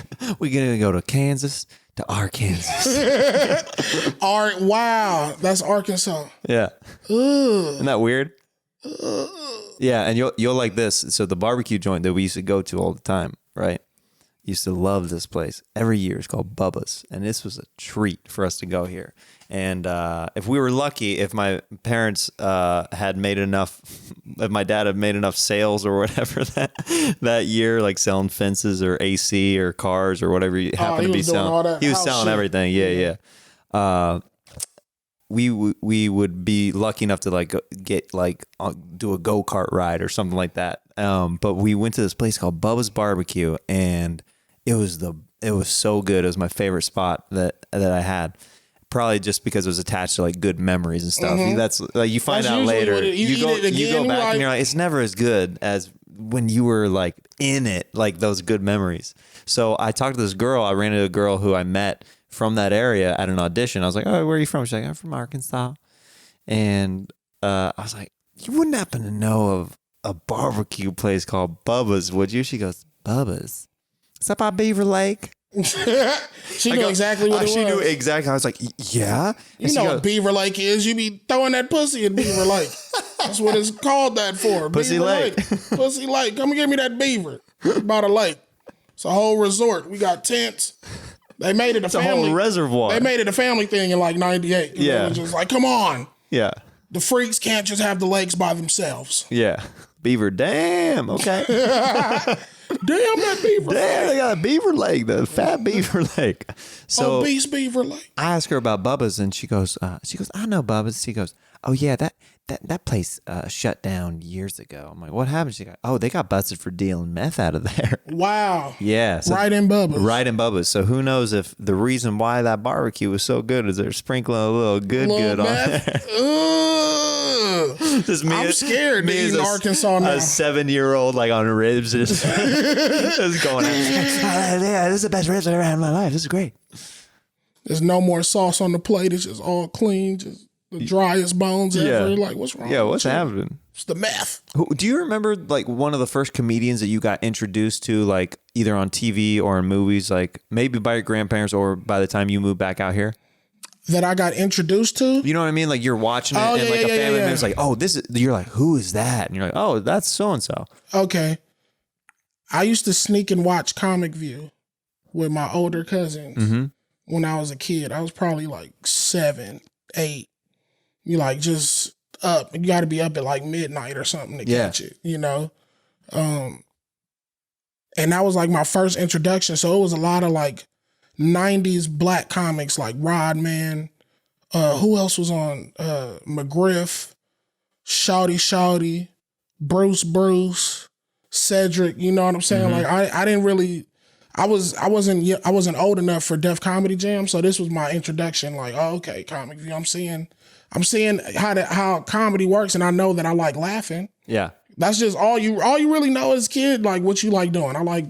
gonna go to Kansas to Arkansas. Wow, that's Arkansas. Yeah, isn't that weird? Yeah, and you'll like this. So the barbecue joint that we used to go to all the time, right? Used to love this place. Every year it's called Bubba's, and this was a treat for us to go here. And if we were lucky, if my parents had made enough, if my dad had made enough sales or whatever that year, like selling fences or AC or cars or whatever you happened to be selling, he was selling everything. Yeah. We would be lucky enough to like get like do a go-kart ride or something like that. But we went to this place called Bubba's Barbecue, and it was so good. It was my favorite spot that I had. Probably just because it was attached to like good memories and stuff. Mm-hmm. That's like you find out later. You go back and you're like, it's never as good as when you were like in it, like those good memories. So I talked to this girl. I ran into a girl who I met from that area at an audition. I was like, oh, where are you from? She's like, I'm from Arkansas. And I was like, you wouldn't happen to know of a barbecue place called Bubba's, would you? She goes, Bubba's? Is that by Beaver Lake? She knew exactly what it was. She knew exactly. I was like, yeah. You know what Beaver Lake is. You be throwing that pussy in Beaver Lake. That's what it's called that for. Pussy Beaver Lake. Pussy Lake. Come and get me that beaver. By the lake. It's a whole resort. We got tents. They made it a family. It's a whole reservoir. They made it a family thing in like 98. Yeah. It was just like, come on. Yeah. The freaks can't just have the lakes by themselves. Yeah. Beaver, damn. Okay. Damn that beaver. Damn, they got a beaver lake, the fat beaver lake. So obese beaver lake. I asked her about Bubba's, and she goes, I know Bubba's. She goes, oh yeah, that place shut down years ago. I'm like, what happened? She goes, oh, they got busted for dealing meth out of there. Wow. Yeah. So right in Bubba's. Right in Bubba's. So who knows if the reason why that barbecue was so good is they're sprinkling a little good on there. I'm scared to eat in Arkansas now. A 7-year-old like on ribs just going out. Yeah, this is the best ribs I've ever had in my life. This is great. There's no more sauce on the plate. It's just all clean. Just the driest bones ever. Like, what's wrong? Yeah, what's happening? It's the meth. Do you remember like one of the first comedians that you got introduced to, like either on TV or in movies, like maybe by your grandparents or by the time you moved back out here? That I got introduced to? You know what I mean? Like you're watching it and like a family member's like, oh, this is, you're like, who is that? And you're like, oh, that's so-and-so. Okay. I used to sneak and watch Comic View with my older cousins when I was a kid. I was probably like 7, 8. You like just up. You got to be up at like midnight or something to catch it, you know? And that was like my first introduction. So it was a lot of like 90s black comics like Rodman. Who else was on? McGriff, Shouty, Bruce, Cedric. You know what I'm saying? Like I didn't really. I wasn't old enough for Def Comedy Jam, so this was my introduction. Like, oh, okay, Comic View. I'm seeing how comedy works, and I know that I like laughing. Yeah, that's just all you really know as a kid. Like what you like doing. I like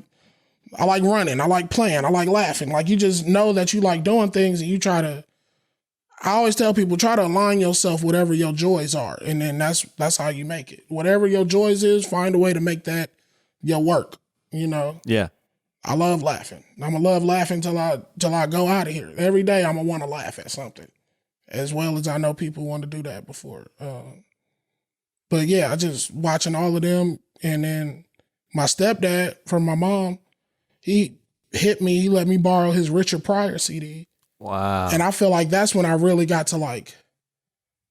running. I like playing. I like laughing. Like you just know that you like doing things, and you try to. I always tell people, try to align yourself with whatever your joys are, and then that's how you make it. Whatever your joys is, find a way to make that your work. You know. Yeah. I love laughing. I'm gonna love laughing till I go out of here. Every day I'm gonna want to laugh at something. as well as I know people want to do that before. But yeah, I just watching all of them. And then my stepdad from my mom, he hit me, he let me borrow his Richard Pryor CD. Wow. And I feel like that's when I really got to like,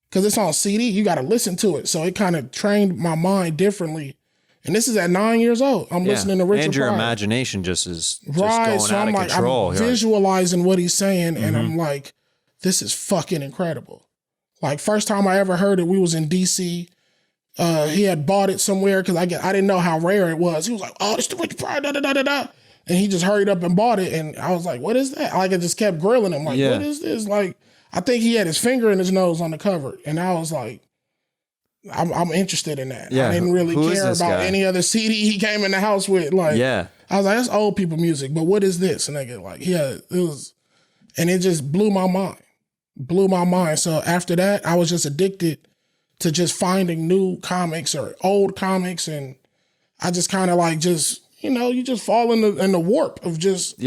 because it's on CD, you got to listen to it. So it kind of trained my mind differently. And this is at 9 years old. I'm listening to Richard Pryor. And your imagination just is just right, going so out I'm of like, control. I'm visualizing what he's saying, and I'm like, this is fucking incredible. Like, first time I ever heard it, we was in DC. He had bought it somewhere because I didn't know how rare it was. He was like, oh, it's the Richard Pryor, da-da-da-da-da. And he just hurried up and bought it. And I was like, what is that? Like, I just kept grilling him. Like, what is this? Like, I think he had his finger in his nose on the cover. And I was like, I'm interested in that. Yeah. I didn't really care about any other CD he came in the house with. Like, I was like, that's old people music, but what is this? And they get like, it was, and it just blew my mind. So after that, I was just addicted to just finding new comics or old comics. And I just kind of like, you just fall in the warp of just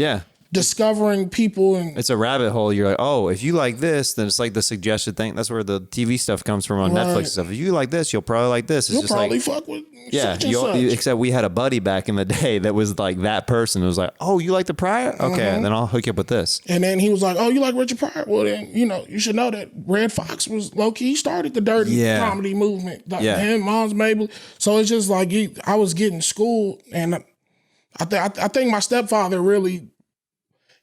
discovering people. And it's a rabbit hole. You're like, oh, if you like this, then it's like the suggested thing. That's where the TV stuff comes from on Netflix and stuff. If you like this, you'll probably like this. It's you'll just probably like, fuck with such and such. Except we had a buddy back in the day that was like that person. It was like, oh, you like the Pryor? Okay, then I'll hook you up with this. And then he was like, oh, you like Richard Pryor? Well, then, you should know that Red Fox was low-key. He started the dirty comedy movement. Like him, Mom's Mabel. So it's just like I was getting schooled, and I think my stepfather really,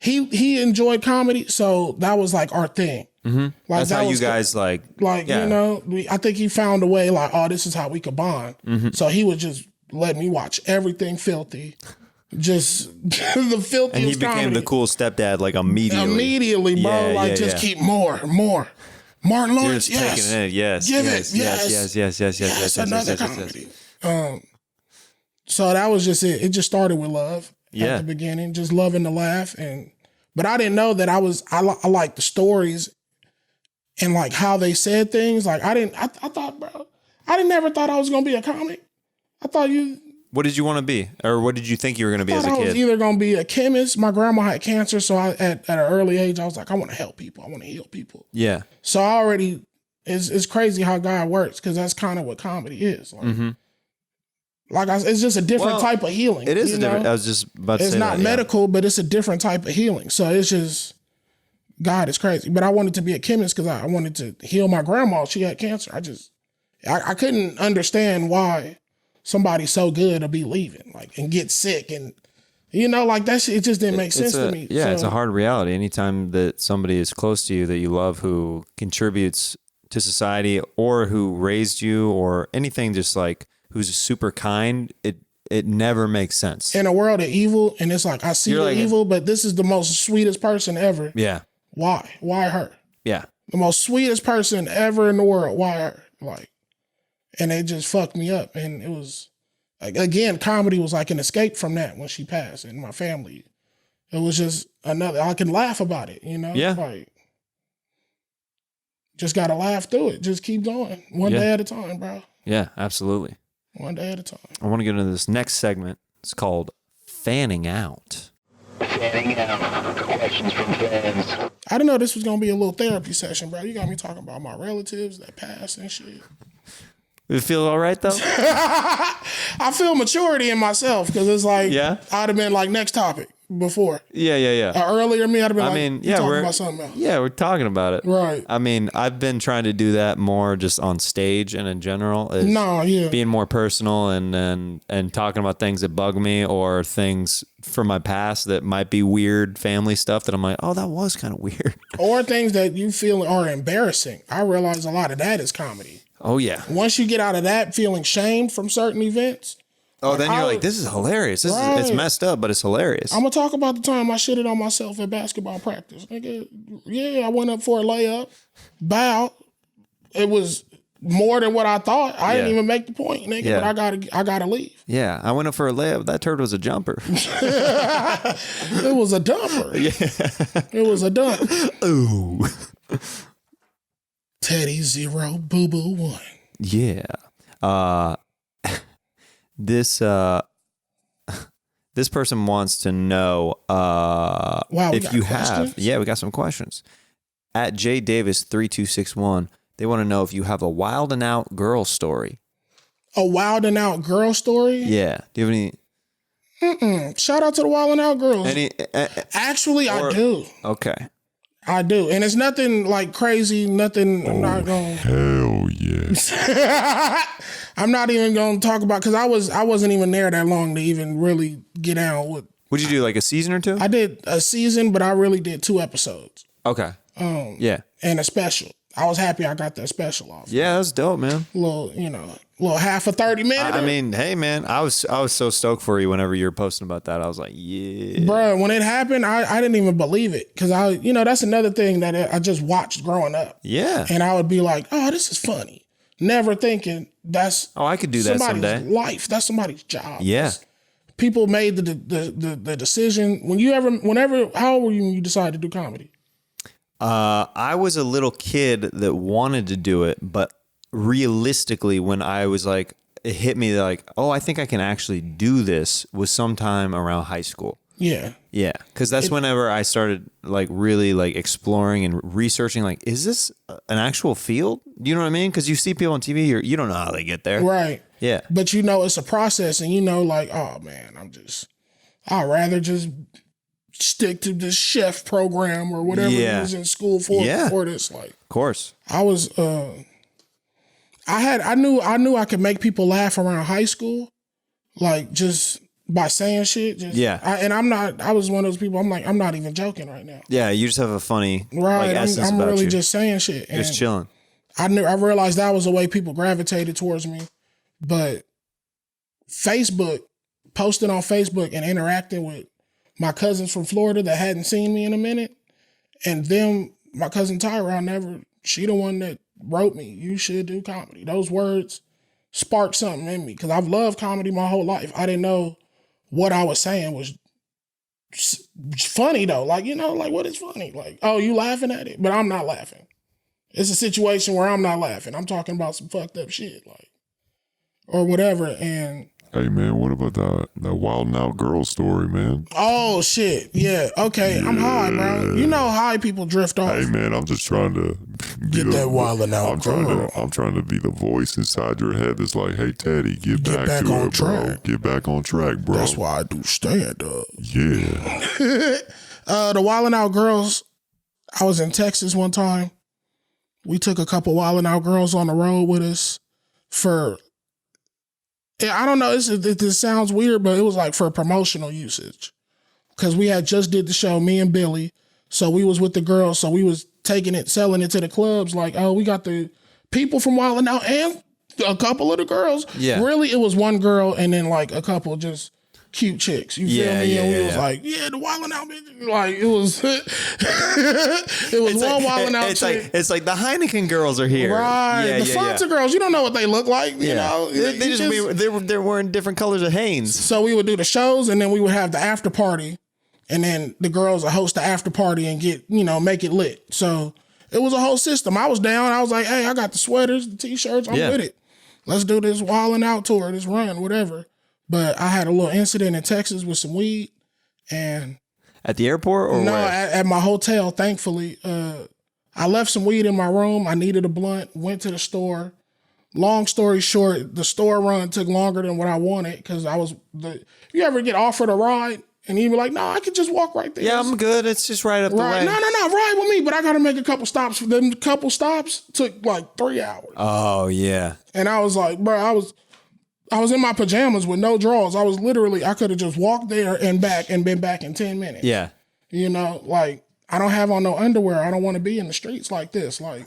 he enjoyed comedy, so that was like our thing. Like that's how you guys I think he found a way like, oh, this is how we could bond. So he would just let me watch everything filthy, just the filthiest. And he became comedy. the cool stepdad like immediately, bro. Just keep more. Martin Lawrence, you're just taking it in. Yes. Another comedy. So that was just it. It just started with love at the beginning, just loving to laugh, but I didn't know that I like the stories and like how they said things. Like I thought, bro, I never thought I was gonna be a comic. I thought What did you want to be, or what did you think you were gonna be as a kid? I was either gonna be a chemist. My grandma had cancer, so at an early age, I was like, I want to help people. I want to heal people. Yeah. So I already it's crazy how God works, because that's kind of what comedy is. Like, it's just a different type of healing. It is a different. I was just about to say it's not medical, but it's a different type of healing. So it's just, God is crazy. But I wanted to be a chemist because I wanted to heal my grandma. She had cancer. I couldn't understand why somebody's so good to be leaving, like, and get sick, and like that shit. It just didn't make sense to me. Yeah, so, it's a hard reality. Anytime that somebody is close to you that you love, who contributes to society, or who raised you, or anything, just like, who's super kind, it never makes sense. In a world of evil, and it's like, I see the evil, but this is the most sweetest person ever. Yeah. Why? Why her? Yeah. The most sweetest person ever in the world. Why her? Like, and it just fucked me up. And it was, like, again, comedy was like an escape from that when she passed, and my family. It was just another, I can laugh about it, Yeah. Like, just got to laugh through it. Just keep going. One day at a time, bro. Yeah, absolutely. One day at a time. I want to get into this next segment. It's called Fanning Out. Fanning Out. Questions from fans. I didn't know this was going to be a little therapy session, bro. You got me talking about my relatives that passed and shit. You feel all right, though? I feel maturity in myself, because it's like, I'd have been like, next topic before. Yeah. Earlier me, I'd have been talking about something else. Yeah, we're talking about it. Right. I mean, I've been trying to do that more just on stage and in general. Being more personal and talking about things that bug me, or things from my past that might be weird family stuff that I'm like, oh, that was kind of weird. Or things that you feel are embarrassing. I realize a lot of that is comedy. Oh, yeah. Once you get out of that feeling shamed from certain events. Oh, then you're like, this is hilarious. It's messed up, but it's hilarious. I'm going to talk about the time I shitted on myself at basketball practice. Nigga, I went up for a layup, bowed. It was more than what I thought. I didn't even make the point, nigga, but I gotta leave. Yeah, I went up for a layup. That turd was a jumper. It was a dumper. Yeah. It was a dump. Ooh. Teddy 0, Boo Boo 1. Yeah. This person wants to know if you have. Questions? Yeah, we got some questions. at jdavis3261. They want to know if you have a wild and out girl story. A wild and out girl story? Yeah. Do you have any? Shout out to the wild and out girls. Actually, I do. Okay. I do. And it's nothing like crazy, nothing. I'm not going. Hell yeah. I'm not even going to talk about, because I wasn't even there that long to even really get down with. What'd you do, like a season or two? I did a season, but I really did 2 episodes. Okay. Yeah. And a special. I was happy I got that special off. Yeah, that's dope, man. Little half a 30 minutes. I mean, hey, man, I was so stoked for you whenever you were posting about that. I was like, yeah. Bro, when it happened, I didn't even believe it. Because that's another thing that I just watched growing up. Yeah. And I would be like, oh, this is funny. Never thinking that's I could do that someday. Life. That's somebody's job. Yeah. People made the decision. How old were you when you decided to do comedy? I was a little kid that wanted to do it, but realistically, when I was like, it hit me like, oh, I think I can actually do this, was sometime around high school. Yeah. Yeah. Because that's whenever I started like really like exploring and researching, like, is this an actual field? You know what I mean? Because you see people on TV, you don't know how they get there. Right. Yeah. But it's a process, and like, oh man, I'd rather just stick to this chef program or whatever it was in school for this. Like, of course. I was I knew I could make people laugh around high school, like just by saying shit. I was one of those people. I'm like, I'm not even joking right now. Yeah, you just have a funny right. Like, essence I'm about really you. just saying shit. Just chilling. I realized that was the way people gravitated towards me. But Facebook, posting on Facebook and interacting with my cousins from Florida that hadn't seen me in a minute, and my cousin Tyra, she the one that wrote me, you should do comedy. Those words sparked something in me, because I've loved comedy my whole life. I didn't know what I was saying was funny though. Like, like, what is funny? Like, oh, you laughing at it? But I'm not laughing. It's a situation where I'm not laughing. I'm talking about some fucked up shit, like, or whatever. And hey man, what about that wild and out girl story, man? oh shit, yeah, okay, I'm high, bro. You know, high people drift off. Hey man, I'm just trying to get that wild and out girl. I'm trying to be the voice inside your head that's like, hey Teddy, get back to on it, track. bro. Get back on track, bro. That's why I do stand up. Yeah. The wild and out girls. I was in Texas one time. We took a couple wild and out girls on the road with us for. I don't know, this sounds weird, but it was like for promotional usage. Because we had just did the show, me and Billy. So we was with the girls. So we was selling it to the clubs. Like, oh, we got the people from Wild and Out and a couple of the girls. Yeah. Really, it was one girl and then like a couple just cute chicks. You feel me? And we was like, yeah, the Wild and Out bitch. Like, it was it was one Wild and Out chick. It's like the Heineken girls are here. Right. Yeah, the Fanta girls, you don't know what they look like. You know? They're wearing different colors of Hanes. So we would do the shows, and then we would have the after party, and then the girls would host the after party and get, make it lit. So it was a whole system. I was down. I was like, hey, I got the sweaters, the t-shirts. I'm with it. Let's do this Wild and Out tour, this run, whatever. But I had a little incident in Texas with some weed, and at the airport or no, where? At my hotel. Thankfully, I left some weed in my room. I needed a blunt. Went to the store. Long story short, the store run took longer than what I wanted because you ever get offered a ride and you be like, no, I could just walk right there. Yeah, I'm good. It's just right up the way. No, ride with me, but I got to make a couple stops. Them couple stops took like 3 hours. Oh yeah. And I was like, bro, I was in my pajamas with no drawers. I could have just walked there and back and been back in 10 minutes. Yeah. Like, I don't have on no underwear. I don't want to be in the streets like this. Like,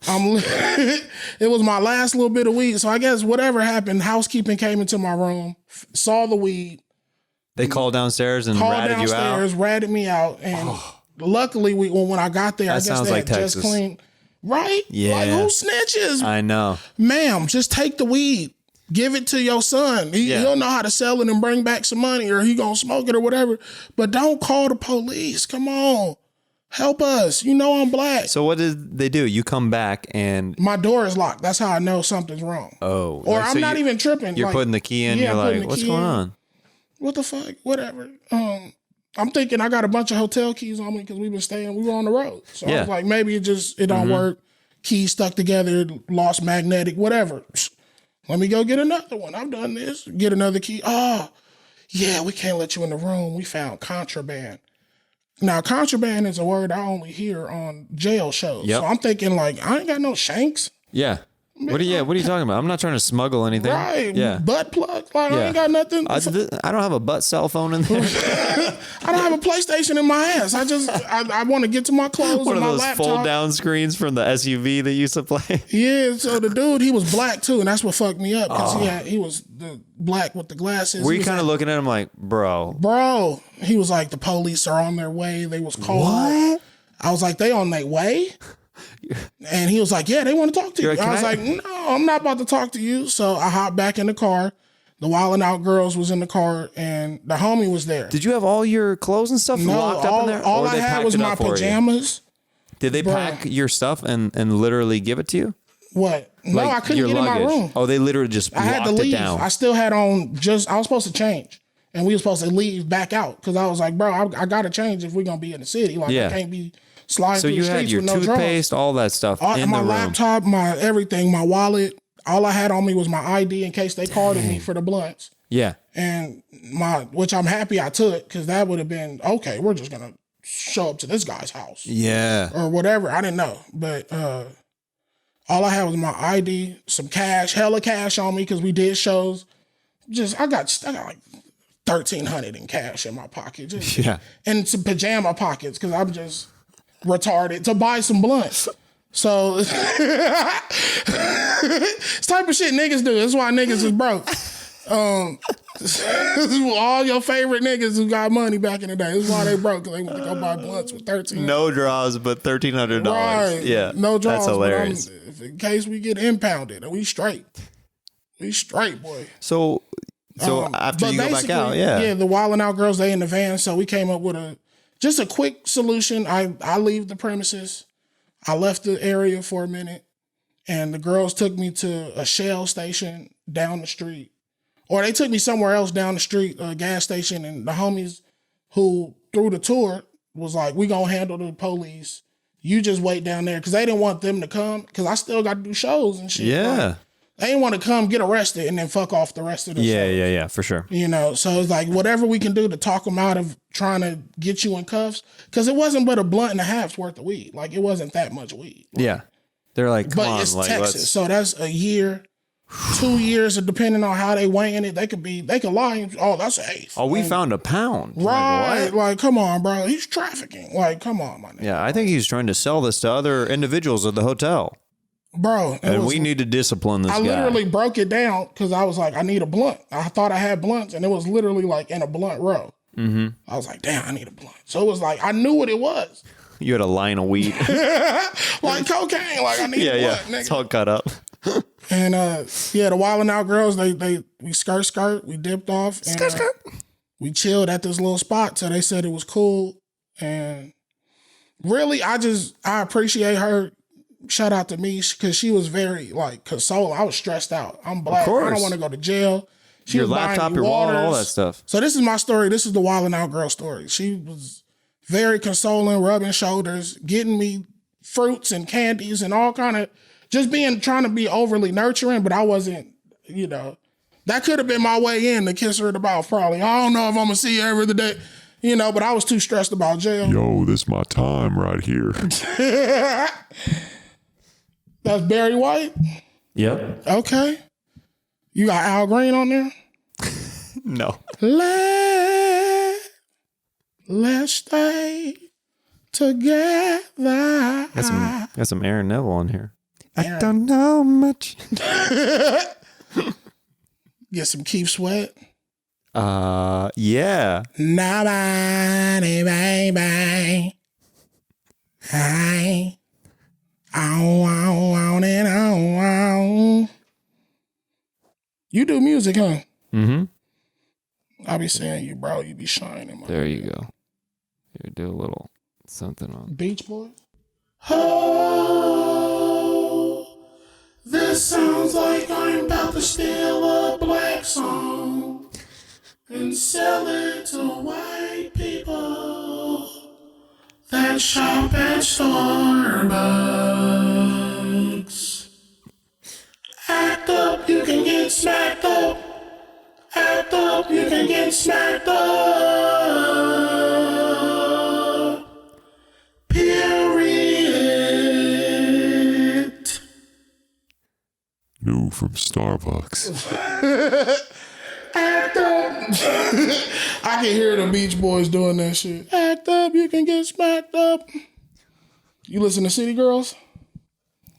it was my last little bit of weed. So I guess whatever happened, housekeeping came into my room, saw the weed. They called downstairs and ratted me out. And luckily, when I got there, I guess they had just cleaned. Right? Yeah. Like, who snitches? I know. Ma'am, just take the weed. Give it to your son. He'll know how to sell it and bring back some money, or he gonna smoke it or whatever. But don't call the police. Come on. Help us. I'm black. So what did they do? You come back and my door is locked. That's how I know something's wrong. Oh. Or I'm not even tripping. You're putting the key in. You're like, what's going on? What the fuck? Whatever. I I'm thinking I got a bunch of hotel keys on me because we were on the road. So I was like, maybe it don't work. Keys stuck together, lost magnetic, whatever. Let me go get another one. I've done this. Get another key. Oh, yeah, we can't let you in the room. We found contraband. Now, contraband is a word I only hear on jail shows. Yep. So I'm thinking like, I ain't got no shanks. Yeah. What are you talking about? I'm not trying to smuggle anything. Right. Yeah. Butt plug. Like, I ain't got nothing. I don't have a butt cell phone in there. I don't have a PlayStation in my ass. I want to get to my clothes and my laptop. One of those fold down screens from the SUV that you used to play. Yeah. So the dude, he was black too. And that's what fucked me up. Because he was the black with the glasses. Were you kind of looking at him like, bro? He was like, the police are on their way. They was called. What? I was like, they on their way? And he was like, yeah, they want to talk to you. I was like, no, I'm not about to talk to you. So I hopped back in the car. The Wildin' Out Girls was in the car, and the homie was there. Did you have all your clothes and stuff locked up in there? All I had was my pajamas. Did they pack your stuff and literally give it to you? What? No, I couldn't get in my room. Oh, they literally just locked had to leave. It down. I still had on I was supposed to change. And we were supposed to leave back out. Because I was like, bro, I got to change if we're going to be in the city. Like, I can't be sliding through the streets with no drugs. So you had your toothpaste, all that stuff in the room. My laptop, my everything, my wallet. All I had on me was my ID in case they carded me for the blunts. Yeah. And which I'm happy I took, because that would have been, okay, we're just going to show up to this guy's house. Yeah. Or whatever. I didn't know. But all I had was my ID, some cash, hella cash on me, because we did shows. I got like $1,300 in cash in my pocket. And some pajama pockets, because I'm just retarded, to buy some blunts. So it's type of shit niggas do. That's why niggas is broke. All your favorite niggas who got money back in the day. This is why they broke, because they went to go buy blunts with $1,300. No draws, but $1,300. Right. Yeah. No draws. That's hilarious. In case we get impounded, we straight. We straight, boy. So after you go back out, yeah, the Wildin' Out Girls, they in the van, so we came up with a quick solution. I leave the premises. I left the area for a minute, and the girls took me to a Shell station down the street. Or they took me somewhere else down the street, a gas station, and the homies who threw the tour was like, we gonna handle the police. You just wait down there, because they didn't want them to come, because I still got to do shows and shit. Yeah. Like, they didn't want to come get arrested and then fuck off the rest of the show. Yeah, for sure. So it's like whatever we can do to talk them out of trying to get you in cuffs, because it wasn't but a blunt and a half's worth of weed. Like, it wasn't that much weed. Yeah. They're like, come on. But it's like, Texas, so that's a year, 2 years, depending on how they weighing it. They could lie. Oh, that's an eighth. Oh, we found a pound. Right. Like, come on, bro. He's trafficking. Like, come on, my nigga. Yeah, I think he's trying to sell this to other individuals at the hotel. Bro. And we need to discipline this guy. I literally broke it down, because I was like, I need a blunt. I thought I had blunts, and it was literally like in a blunt row. Mm-hmm. I was like, damn, I need a blunt. So it was like, I knew what it was. You had a line of weed. Like cocaine. Like, I need a blunt, nigga. It's all cut up. And the Wildin' Out Girls, we skirt, we dipped off, and we chilled at this little spot till they said it was cool. And really, I appreciate her. Shout out to Mish, because she was very consoling. I was stressed out. I'm black. I don't want to go to jail. Your laptop, your wallet, all that stuff. So this is my story. This is the Wildin' Out Girl story. She was very consoling, rubbing shoulders, getting me fruits and candies and all kind of, just trying to be overly nurturing, but I wasn't, that could have been my way in to kiss her in the mouth, probably. I don't know if I'm going to see her every day, but I was too stressed about jail. Yo, this my time right here. That's Barry White? Yep. Okay. You got Al Green on there? No. Let's stay together. Got some Aaron Neville on here. I don't know much. Get some Keith Sweat. Yeah. Nobody, baby. I want it on. You do music, huh? Mm-hmm. I be saying you, bro. You be shining. There you go. Here, do a little something on Beach Boys. Oh, this sounds like I'm about to steal a black song. and sell it to white people that shop at Starbucks. Act up, you can get smacked up. Act up, you can get smacked up. Period. New from Starbucks. Act up. I can hear the Beach Boys doing that shit. Act up, you can get smacked up. You listen to City Girls?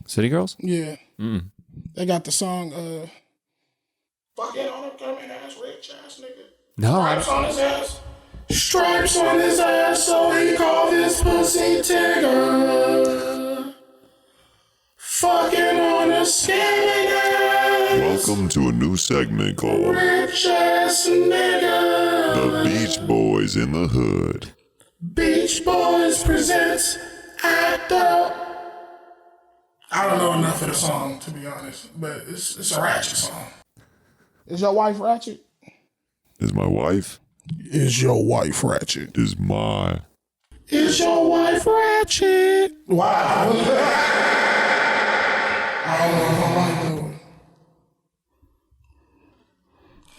City Girls? Yeah. They got the song, fucking on a coming ass, rich ass nigga. No. Stripes on his ass. Stripes on his ass, so he called his pussy Tigger. Fucking on a skinny ass. Welcome to a new segment called Rich ass nigga. The Beach Boys in the Hood. Beach Boys presents Act Up. I don't know enough of the song, to be honest, but it's a ratchet song. Is your wife ratchet? Is my wife? Is your wife ratchet? Is my... Is your wife ratchet? Wow. I don't know if I like that one.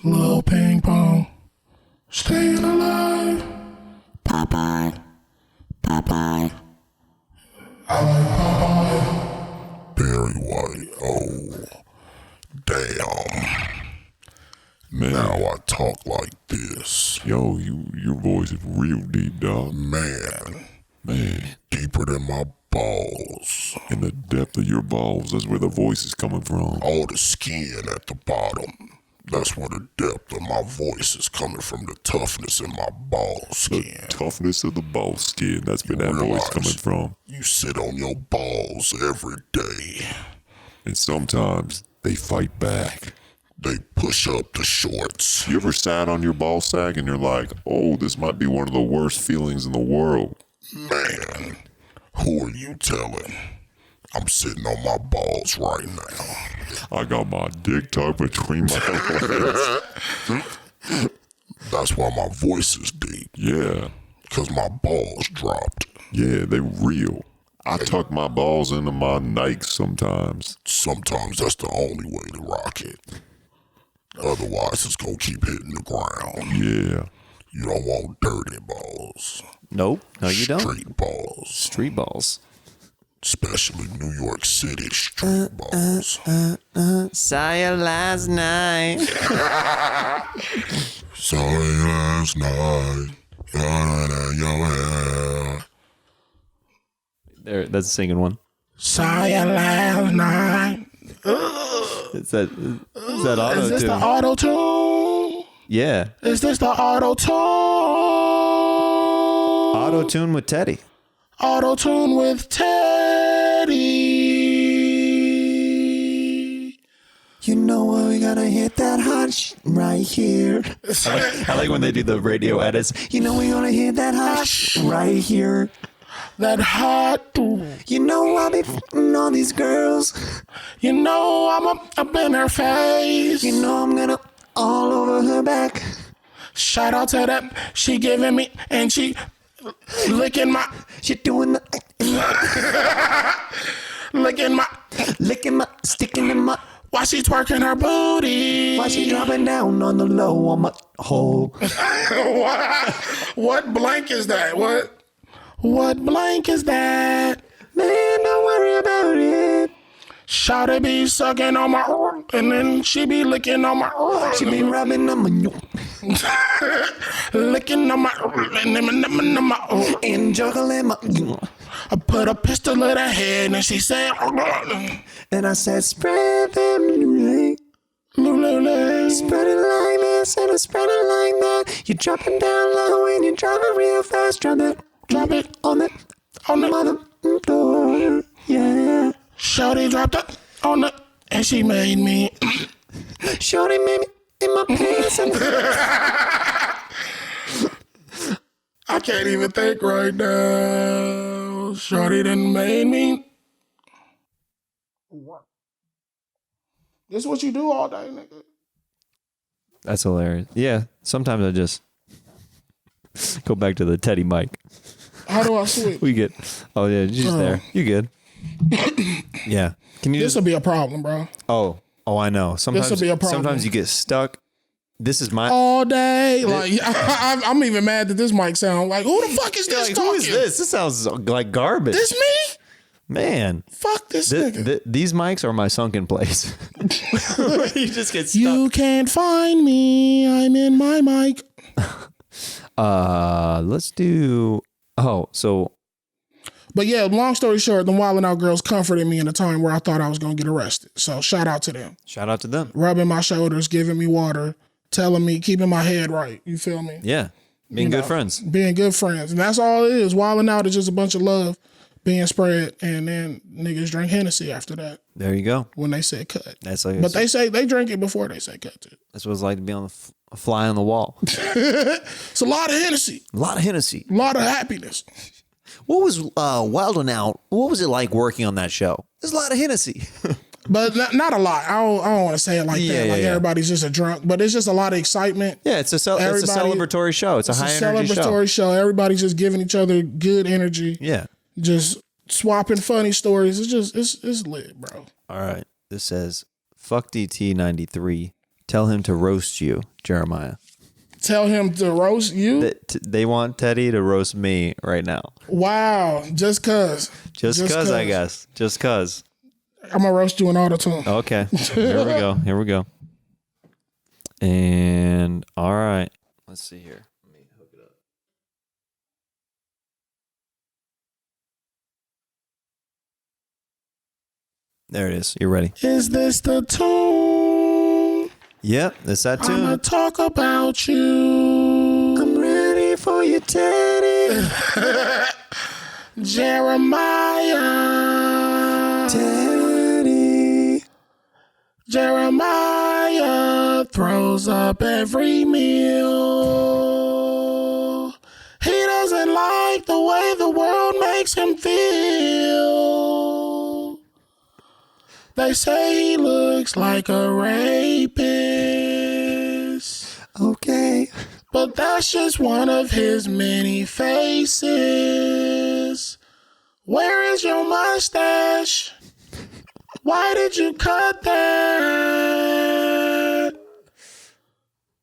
Lil Ping Pong, staying alive. Popeye. Popeye. I like Popeye. Barry White. Oh, damn. Man. Now I talk like this. Yo, your voice is real deep, dog. Man. Man. Deeper than my balls. In the depth of your balls, that's where the voice is coming from. All the skin at the bottom. That's where the depth of my voice is coming from, the toughness in my ball skin. The toughness of the ball skin, that's where that voice coming from. You sit on your balls every day. And sometimes they fight back. They push up the shorts. You ever sat on your ball sack and you're like, oh, this might be one of the worst feelings in the world? Man, who are you telling? I'm sitting on my balls right now. I got my dick tucked between my legs. That's why my voice is deep. Yeah. Because my balls dropped. Yeah, they real. I tuck my balls into my Nikes sometimes. Sometimes that's the only way to rock it. Otherwise, it's going to keep hitting the ground. Yeah. You don't want dirty balls. Nope. No, you don't. Street balls. Street balls. Especially New York City street balls. Saw you last night. Saw you last night. Your hair. There, that's a singing one. Saw you last night. Is that auto-tune? Is this the auto-tune? Yeah. Is this the auto-tune? Auto-tune with Teddy. Auto-tune with Teddy. You know what? We gotta hit that hot right here. I like when they do the radio edits. You know we gonna hit that hot right here. That hot. You know I'll be f***ing all these girls. You know I'm up in her face. You know I'm gonna all over her back. Shout out to that. She giving me and she licking my. She doing the licking my. sticking in my. While she twerking her booty. While she dropping down on the low on my hole. What blank is that? What blank is that? Man, don't worry about it. Shawty be sucking on my and then she be licking on my She be rubbing on my licking on my and juggling my. I put a pistol at her head and she said And I said, spread them right. Spread it like this and I spread it like that. You drop it down low and you drop it real fast. Drop it on the mother door. Yeah. Shawty dropped it on the and she made me. Shorty made me in my pants and I can't even think right now. Shorty done made me. What? This is what you do all day, nigga. That's hilarious. Yeah, sometimes I just go back to the Teddy mic. How do I switch? We get. Oh yeah, she's there. You good? Yeah. Can you? This will be a problem, bro. Oh, I know. Sometimes This'll be a problem. Sometimes you get stuck. This is my all day. Like I'm even mad that this mic sound like who the fuck is this like, talking? Who is this? This sounds like garbage. This me? Man. Fuck this nigga. These mics are my sunken place. You just get stuck. You can't find me. I'm in my mic. Let's do. Oh, so. But yeah, long story short, the Wildin' Out girls comforted me in a time where I thought I was going to get arrested. So shout out to them. Shout out to them. Rubbing my shoulders, giving me water, telling me, keeping my head right. You feel me? Yeah. Being good friends. Being good friends. And that's all it is. Wildin' Out is just a bunch of love being spread. And then niggas drink Hennessy after that. There you go. When they say cut. That's like. But they say they drink it before they say cut too. That's what it's like to be on a fly on the wall. It's a lot of Hennessy. A lot of Hennessy. A lot of happiness. What was Wild 'N Out? What was it like working on that show? There's a lot of Hennessy. But not a lot. I don't want to say it like that. Like everybody's just a drunk. But it's just a lot of excitement. Yeah, it's a celebratory show. It's a high energy show. Celebratory show. Everybody's just giving each other good energy. Yeah. Just swapping funny stories. It's lit, bro. All right. This says, fuck DT93. Tell him to roast you, Jeremiah. Tell him to roast you? They want Teddy to roast me right now. Wow. Just cause. Just cause, I guess. Just cause. I'm gonna roast you in Autotune. Okay. Here we go. And all right. Let's see here. Let me hook it up. There it is. You're ready. Is this the tune? Yep, that's that tune. I'm gonna talk about you. I'm ready for you, Teddy. Jeremiah. Teddy. Jeremiah throws up every meal. He doesn't like the way the world makes him feel. They say he looks like a rapist. Okay. But that's just one of his many faces. Where is your mustache? Why did you cut that?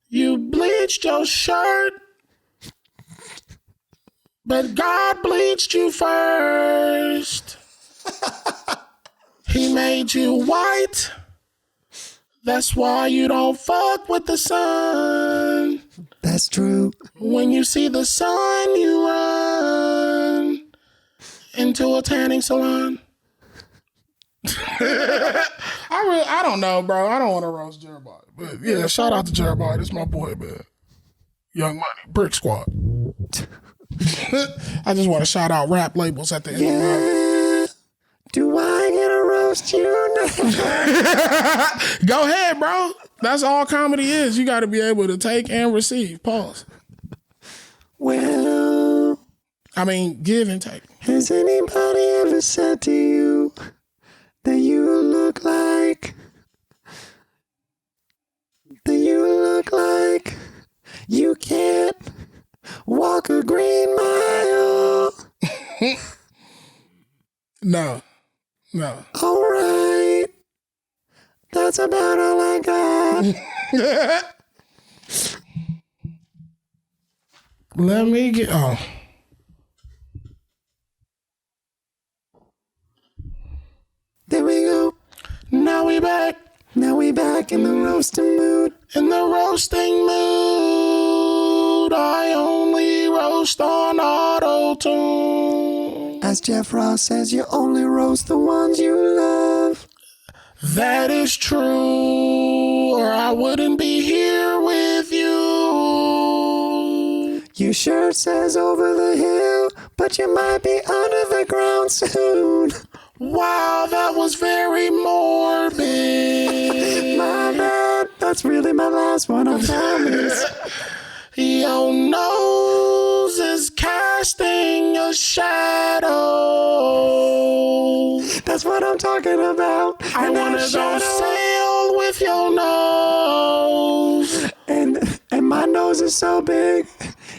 You bleached your shirt, but God bleached you first. He made you white. That's why you don't fuck with the sun. That's true. When you see the sun, you run into a tanning salon. I don't know, bro. I don't want to roast Jeremiah. But yeah, shout out to Jeremiah. This is my boy, man. Young Money, Brick Squad. I just want to shout out rap labels at the end of the night. Do I get to roast you now? Go ahead, bro. That's all comedy is. You got to be able to take and receive. Pause. Well, I mean, give and take. Has anybody ever said to you that you look like you can't walk a green mile? No. All right. That's about all I got. Let me get... Oh. There we go. Now we back in the roasting mood. In the roasting mood. I only roast on Autotune. As Jeff Ross says, you only roast the ones you love. That is true, or I wouldn't be here with you. Your shirt says over the hill, but you might be under the ground soon. Wow, that was very morbid. My bad, that's really my last one, I promise. Your nose is casting a shadow. That's what I'm talking about. I want to go sail with your nose. My nose is so big,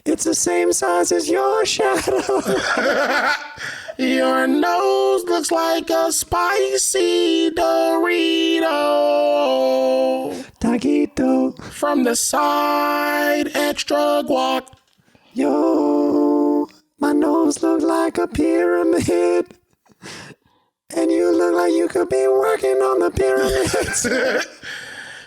it's the same size as your shadow. Your nose looks like a spicy Dorito. Taquito. From the side, extra guac. Yo, my nose looks like a pyramid. And you look like you could be working on the pyramids.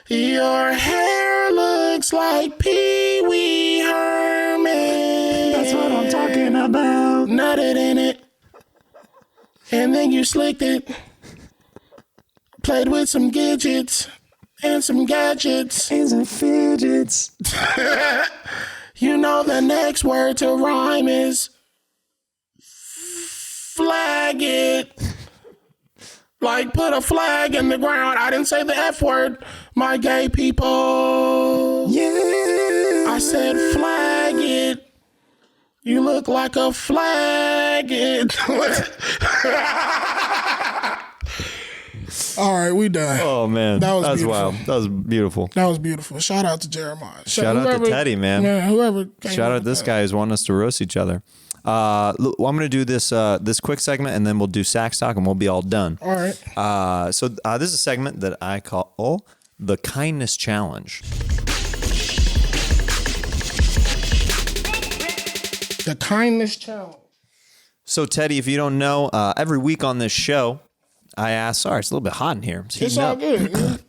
Your hair looks like Pee Wee Herman. That's what I'm talking about. Nutted in it. And then you slicked it. Played with some gadgets. And some gadgets. And some fidgets. You know the next word to rhyme is flag it. Like put a flag in the ground. I didn't say the F word, my gay people. Yeah. I said flag it. You look like a flag it. All right, we done. Oh, man. That was beautiful. Wild. That was beautiful. That was beautiful. Shout out to Jeremiah. Shout out to Teddy, man. Whoever. Shout out this guy who's wanting us to roast each other. Look, I'm going to do this quick segment, and then we'll do sax talk, and we'll be all done. All right. So this is a segment that I call the Kindness Challenge. The Kindness Challenge. So, Teddy, if you don't know, every week on this show, I ask, sorry, it's a little bit hot in here. It's all good, man.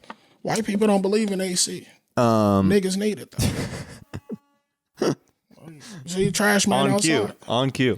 White people don't believe in AC. Niggas need it, though. So you trash man outside. On cue.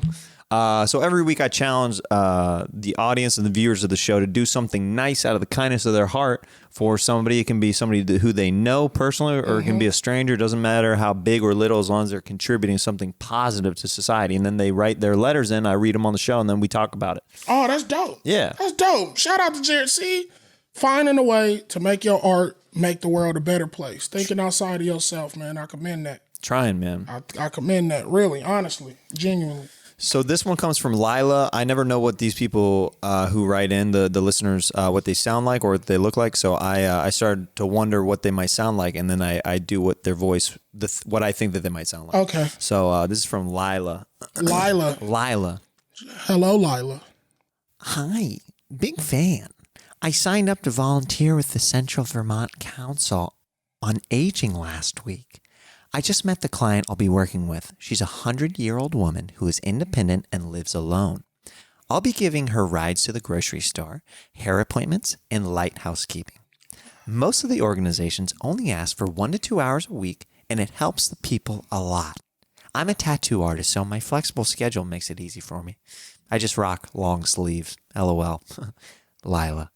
So every week I challenge the audience and the viewers of the show to do something nice out of the kindness of their heart for somebody. It can be somebody who they know personally, or it can be a stranger. It doesn't matter how big or little, as long as they're contributing something positive to society. And then they write their letters in. I read them on the show, and then we talk about it. Oh, that's dope. Yeah. That's dope. Shout out to Jared. See, finding a way to make your art make the world a better place. Thinking outside of yourself, man. I commend that. Trying, man. I commend that, really, honestly, genuinely. So this one comes from Lila. I never know what these people who write in, the listeners, what they sound like or what they look like. So I started to wonder what they might sound like, and then I do what their voice, what I think that they might sound like. Okay. So this is from Lila. Lila. Hello, Lila. Hi, big fan. I signed up to volunteer with the Central Vermont Council on Aging last week. I just met the client I'll be working with. She's a 100-year-old woman who is independent and lives alone. I'll be giving her rides to the grocery store, hair appointments, and light housekeeping. Most of the organizations only ask for 1 to 2 hours a week, and it helps the people a lot. I'm a tattoo artist, so my flexible schedule makes it easy for me. I just rock long sleeves. LOL. Lila.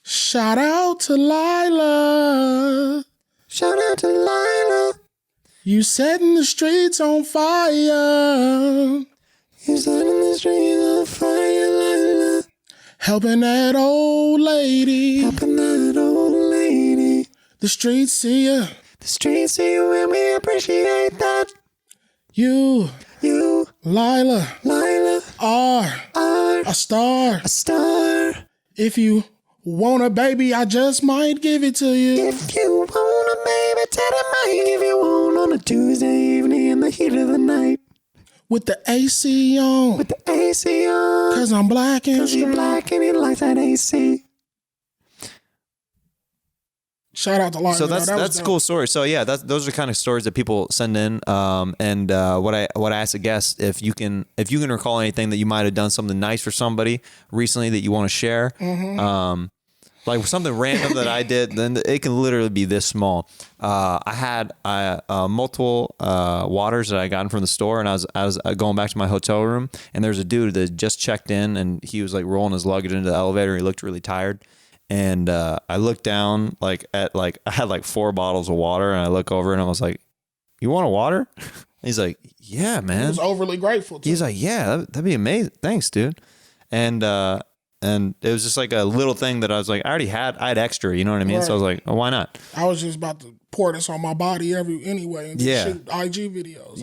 Shout out to Lila. Shout out to Lila. You setting the streets on fire. You setting the streets on fire, Lila. Helping that old lady. Helping that old lady. The streets see ya. The streets see you and we appreciate that. You, Lila, are a star. A star. If you want a baby, I just might give it to you. If you want a baby, Teddy might give you one on a Tuesday evening in the heat of the night. With the AC on. With the AC on. Cause I'm black and Cause you're black and you like that AC. Shout out to Lila. So that's a cool story. So yeah, those are the kind of stories that people send in. And what I ask a guest, if you can recall anything that you might have done something nice for somebody recently that you want to share. Like something random that I did, then it can literally be this small. I had multiple waters that I gotten from the store, and I was going back to my hotel room, and there's a dude that just checked in, and he was like rolling his luggage into the elevator. He looked really tired, and I looked down I had like 4 bottles of water, and I look over and I was like, "You want a water?" He's like, "Yeah, man." He was overly grateful. He's like, "Yeah, that'd be amazing. Thanks, dude." And it was just like a little thing that I was like, I had extra, you know what I mean? Right. So I was like, oh, why not? I was just about to pour this on my body anyway and just shoot IG videos.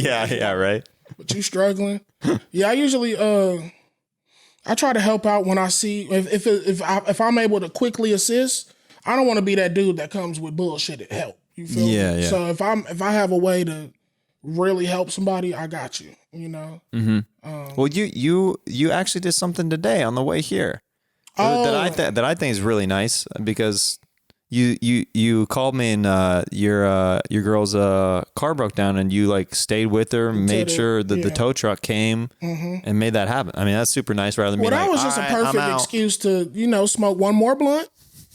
Yeah, right. But you struggling? Yeah, I usually I try to help out when I see if I'm able to quickly assist. I don't want to be that dude that comes with bullshit help. You feel Yeah, me? yeah. So if I have a way to really help somebody, I got you. You know. Well, you actually did something today on the way here that I think is really nice because you called me and your girl's car broke down and you like stayed with her, made sure that the tow truck came and made that happen. I mean, that's super nice rather than being that like, was just a "All right, I'm perfect out." excuse to smoke one more blunt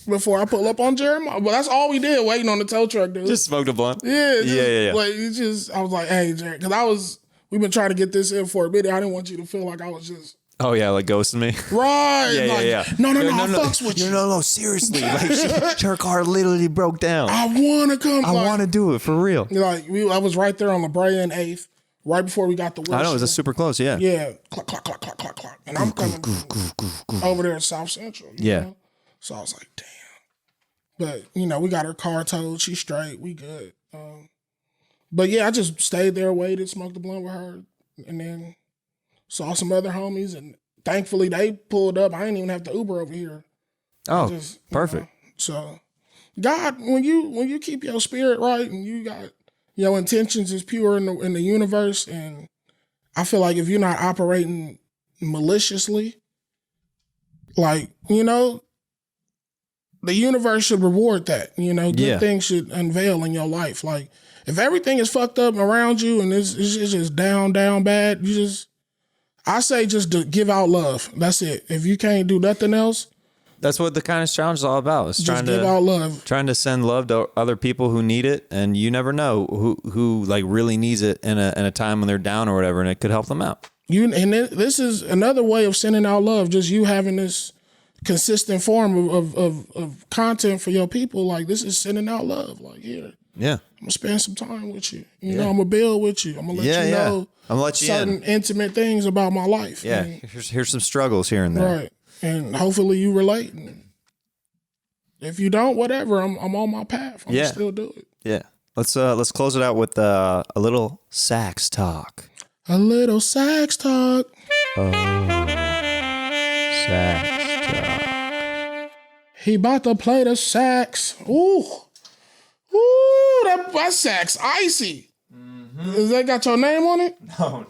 before I pull up on Jeremiah. Well, that's all we did waiting on the tow truck, dude. Just smoked a blunt. Yeah. Yeah. Like I was like, hey, Jerry, because we've been trying to get this in for a minute. I didn't want you to feel like I was just. Oh yeah, like ghosting me. Right. Yeah. No, I fucks with you. No, seriously. Like her car literally broke down. I want to come. I want to do it for real. I was right there on La Brea and 8th, right before we got the Wilshire. I know, it was super close, yeah. Yeah. Clock. And I'm coming over there in South Central. You know? So I was like, damn. But, we got her car towed. She's straight. We good. But yeah, I just stayed there, waited, smoked the blunt with her, and then saw some other homies, and thankfully they pulled up. I didn't even have to Uber over here. Oh, perfect. So, God, when you keep your spirit right and you got your intentions is pure in the universe, and I feel like if you're not operating maliciously, like the universe should reward that. Good things should unveil in your life. Like if everything is fucked up around you and it's just down bad, I say just to give out love. That's it. If you can't do nothing else, that's what the kindness challenge is all about. It's just give out love. Trying to send love to other people who need it, and you never know who like really needs it in a time when they're down or whatever, and it could help them out. This is another way of sending out love. Just you having this consistent form of content for your people. Like this is sending out love. Like here, yeah, I'm gonna spend some time with you. I'm gonna build with you. I'm gonna let you know. I'm gonna let you certain intimate things about my life. Yeah, here's some struggles here and there. Right, and hopefully you relate. And if you don't, whatever. I'm on my path. I'm gonna still do it. Yeah, let's close it out with a little sax talk. A little sax talk. Oh, sax talk. He about to play the sax. Ooh, that sax icy. Has that got your name on it? No.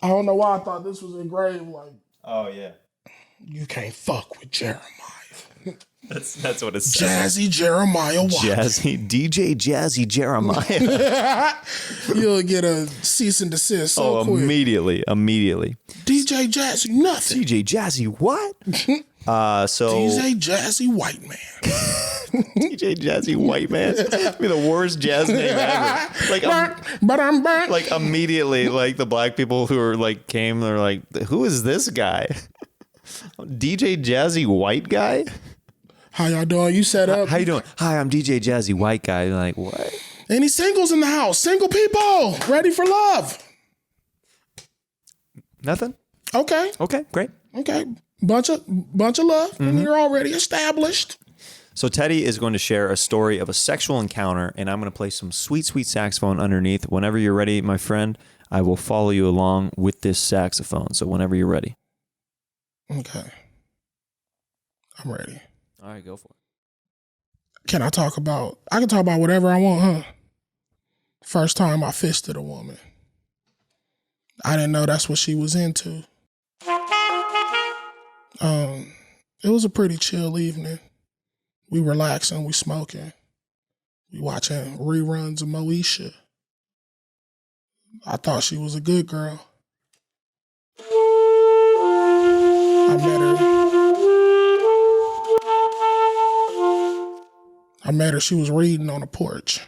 I don't know why I thought this was engraved. Like, Oh yeah, you can't fuck with Jeremiah. that's what it's Jazzy Jeremiah Watkins. Jazzy DJ Jazzy Jeremiah. You'll get a cease and desist so quick. Immediately. DJ Jazzy nothing. DJ Jazzy what? So DJ Jazzy White Man. DJ Jazzy White Man. Be the worst jazz name ever. Like immediately, like the black people who are like came, they're like, who is this guy? DJ Jazzy White Guy? How y'all doing? You set up? How you doing? Hi, I'm DJ Jazzy White Guy. You're like, what? Any singles in the house? Single people ready for love? Nothing? Okay, great. okay. Bunch of love, and you're already established. So Teddy is going to share a story of a sexual encounter, and I'm going to play some sweet, sweet saxophone underneath. Whenever you're ready, my friend, I will follow you along with this saxophone. So whenever you're ready. Okay. I'm ready. All right, go for it. I can talk about whatever I want, huh? First time I fisted a woman. I didn't know that's what she was into. It was a pretty chill evening. We relaxing, we smoking. We watching reruns of Moesha. I thought she was a good girl. I met her, she was reading on the porch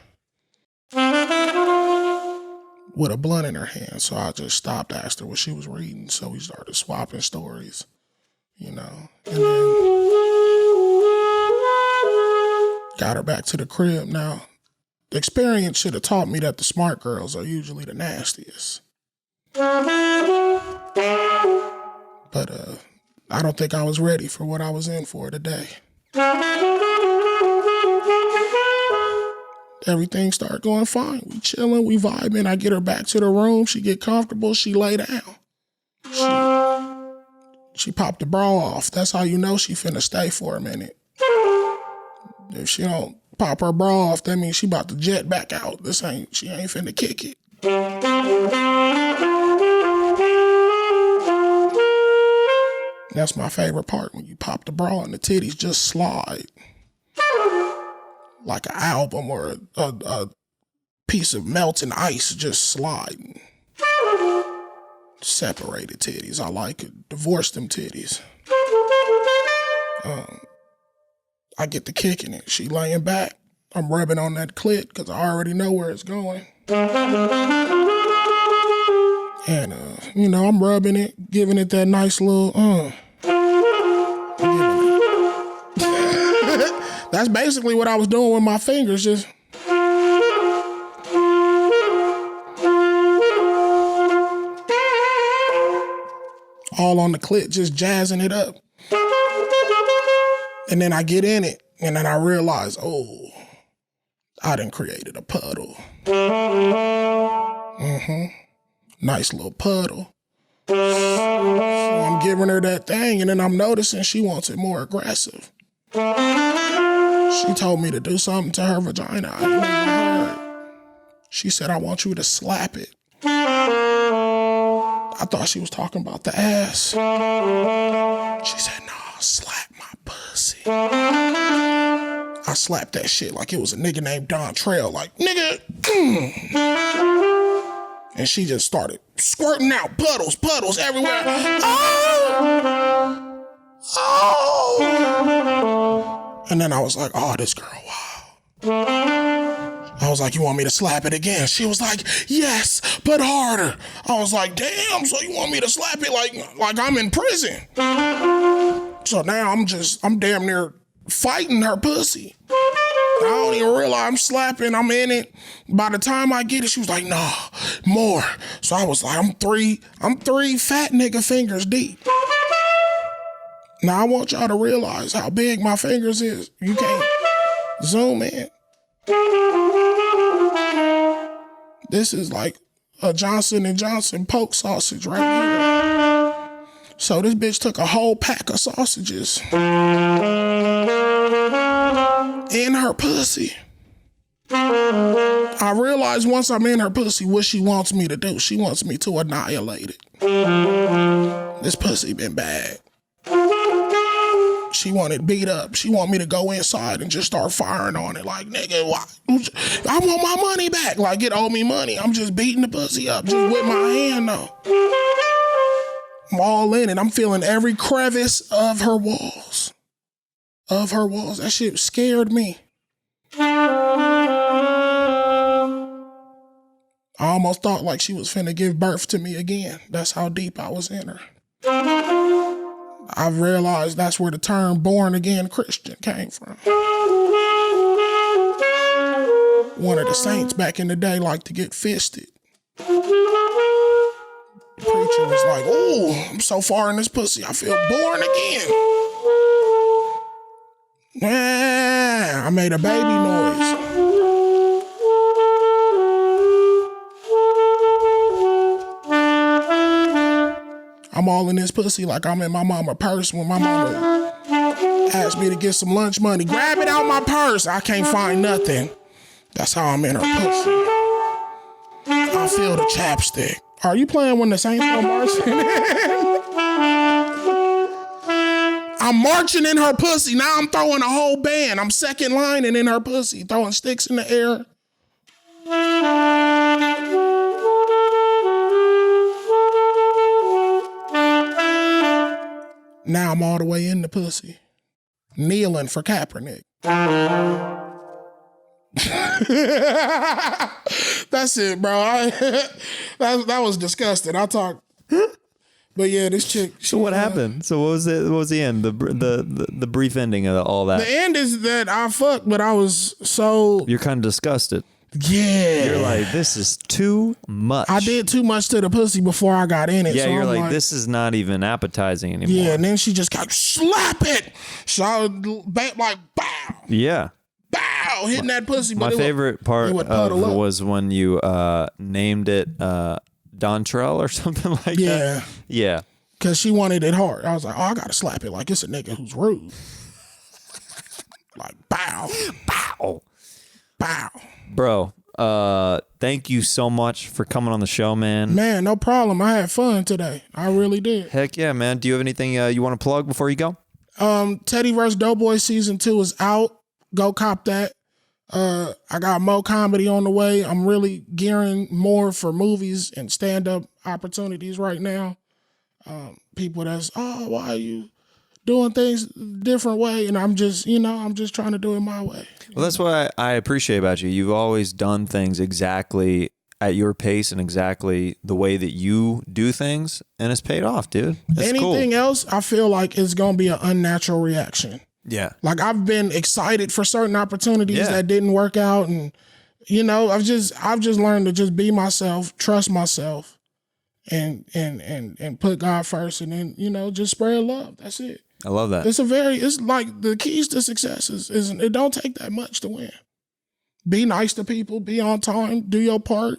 with a blunt in her hand. So I just stopped, asked her what she was reading. So we started swapping stories, and then got her back to the crib. Now, the experience should have taught me that the smart girls are usually the nastiest. But I don't think I was ready for what I was in for today. Everything started going fine. We chilling, we vibing. I get her back to the room. She get comfortable. She lay down. She popped the bra off. That's how you know she finna stay for a minute. If she don't pop her bra off, that means she about to jet back out. She ain't finna kick it. That's my favorite part, when you pop the bra and the titties just slide. Like an album or a piece of melting ice just sliding. Separated titties, I like it. Divorce them titties. I get the kicking it. She laying back. I'm rubbing on that clit because I already know where it's going. And, I'm rubbing it, giving it that nice little, That's basically what I was doing with my fingers, just. All on the clit, just jazzing it up. And then I get in it, and then I realize, I done created a puddle. Nice little puddle. So I'm giving her that thing, and then I'm noticing she wants it more aggressive. She told me to do something to her vagina. I never heard. She said, I want you to slap it. I thought she was talking about the ass. She said, no, slap my pussy. I slapped that shit like it was a nigga named Don Trail. Like, nigga. And she just started squirting out puddles everywhere. Oh! And then I was like, oh, this girl, wow. I was like, you want me to slap it again? She was like, yes, but harder. I was like, damn, so you want me to slap it like I'm in prison? So now I'm damn near fighting her pussy. I don't even realize I'm slapping, I'm in it. By the time I get it, she was like, nah, more. So I was like, I'm three fat nigga fingers deep. Now I want y'all to realize how big my fingers is. You can't zoom in. This is like a Johnson & Johnson poke sausage right here. So this bitch took a whole pack of sausages in her pussy. I realized once I'm in her pussy what she wants me to do. She wants me to annihilate it. This pussy been bad. She wanted beat up. She want me to go inside and just start firing on it. Like, nigga, why? I want my money back. Like, it owe me money. I'm just beating the pussy up just with my hand, though. I'm all in it. I'm feeling every crevice of her walls. That shit scared me. I almost thought like she was finna give birth to me again. That's how deep I was in her. I've realized that's where the term born again Christian came from. One of the saints back in the day liked to get fisted. The preacher was like, ooh, I'm so far in this pussy, I feel born again. I made a baby noise. I'm all in this pussy like I'm in my mama purse when my mama asked me to get some lunch money. Grab it out my purse. I can't find nothing. That's how I'm in her pussy. I feel the chapstick. Are you playing when the Saints go marching? I'm marching in her pussy. Now I'm throwing a whole band. I'm second lining in her pussy, throwing sticks in the air. Now I'm all the way in the pussy. Kneeling for Kaepernick. That's it, bro. That was disgusting. I talked. But yeah, this chick. So what happened? So what was it? What was the end? The brief ending of all that? The end is that I fucked, but I was so. You're kind of disgusted. Yeah. You're like, this is too much. I did too much to the pussy before I got in it. Yeah, so you're like, this is not even appetizing anymore. Yeah, and then she just got slap it. So I was like, bow. Yeah. Bow, hitting that pussy. My favorite part was when you named it Dontrell or something like that. Yeah. Because she wanted it hard. I was like, oh, I got to slap it like it's a nigga who's rude. Like, bow, Pow. bow. Bro, thank you so much for coming on the show, man. Man, no problem. I had fun today. I really did. Heck yeah, man. Do you have anything you want to plug before you go? Teddy vs. Doughboy season 2 is out. Go cop that. I got more comedy on the way. I'm really gearing more for movies and stand-up opportunities right now. People that's, why are you doing things different way? And I'm just trying to do it my way. Well, that's what I appreciate about you. You've always done things exactly at your pace and exactly the way that you do things, and it's paid off, dude. That's Anything cool. else, I feel like it's going to be an unnatural reaction. Yeah. Like I've been excited for certain opportunities that didn't work out. And, I've just learned to just be myself, trust myself and put God first. And then, just spread love. That's it. I love that. It's like the keys to success is it don't take that much to win. Be nice to people, be on time, do your part,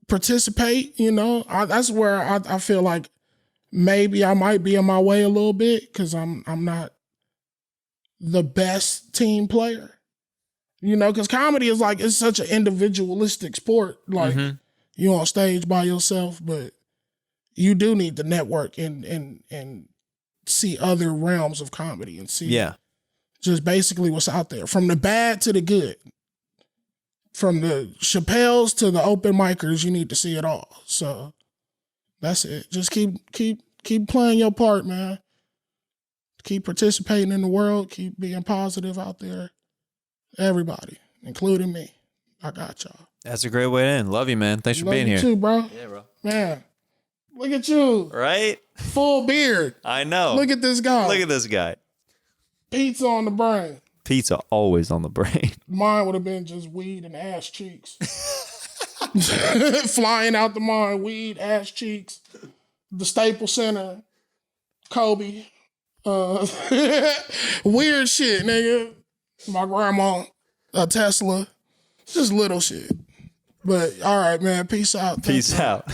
participate, that's where I feel like maybe I might be in my way a little bit because I'm not the best team player, because comedy is like, it's such an individualistic sport. Like you on stage by yourself, but you do need to network and see other realms of comedy and see just basically what's out there from the bad to the good. From the Chappelle's to the open micers, you need to see it all. So that's it. Just keep playing your part, man. Keep participating in the world. Keep being positive out there. Everybody, including me. I got y'all. That's a great way to end. Love you, man. Thanks for being here. Love you too, bro. Yeah, bro. Man, look at you. Right? Full beard. I know. Look at this guy. Look at this guy. Pizza on the brain. Pizza always on the brain. Mine would have been just weed and ass cheeks. Flying out the mine, weed, ass cheeks. The Staples Center, Kobe. Weird shit, nigga. My grandma, a Tesla. Just little shit. But all right, man. Peace out. Peace out.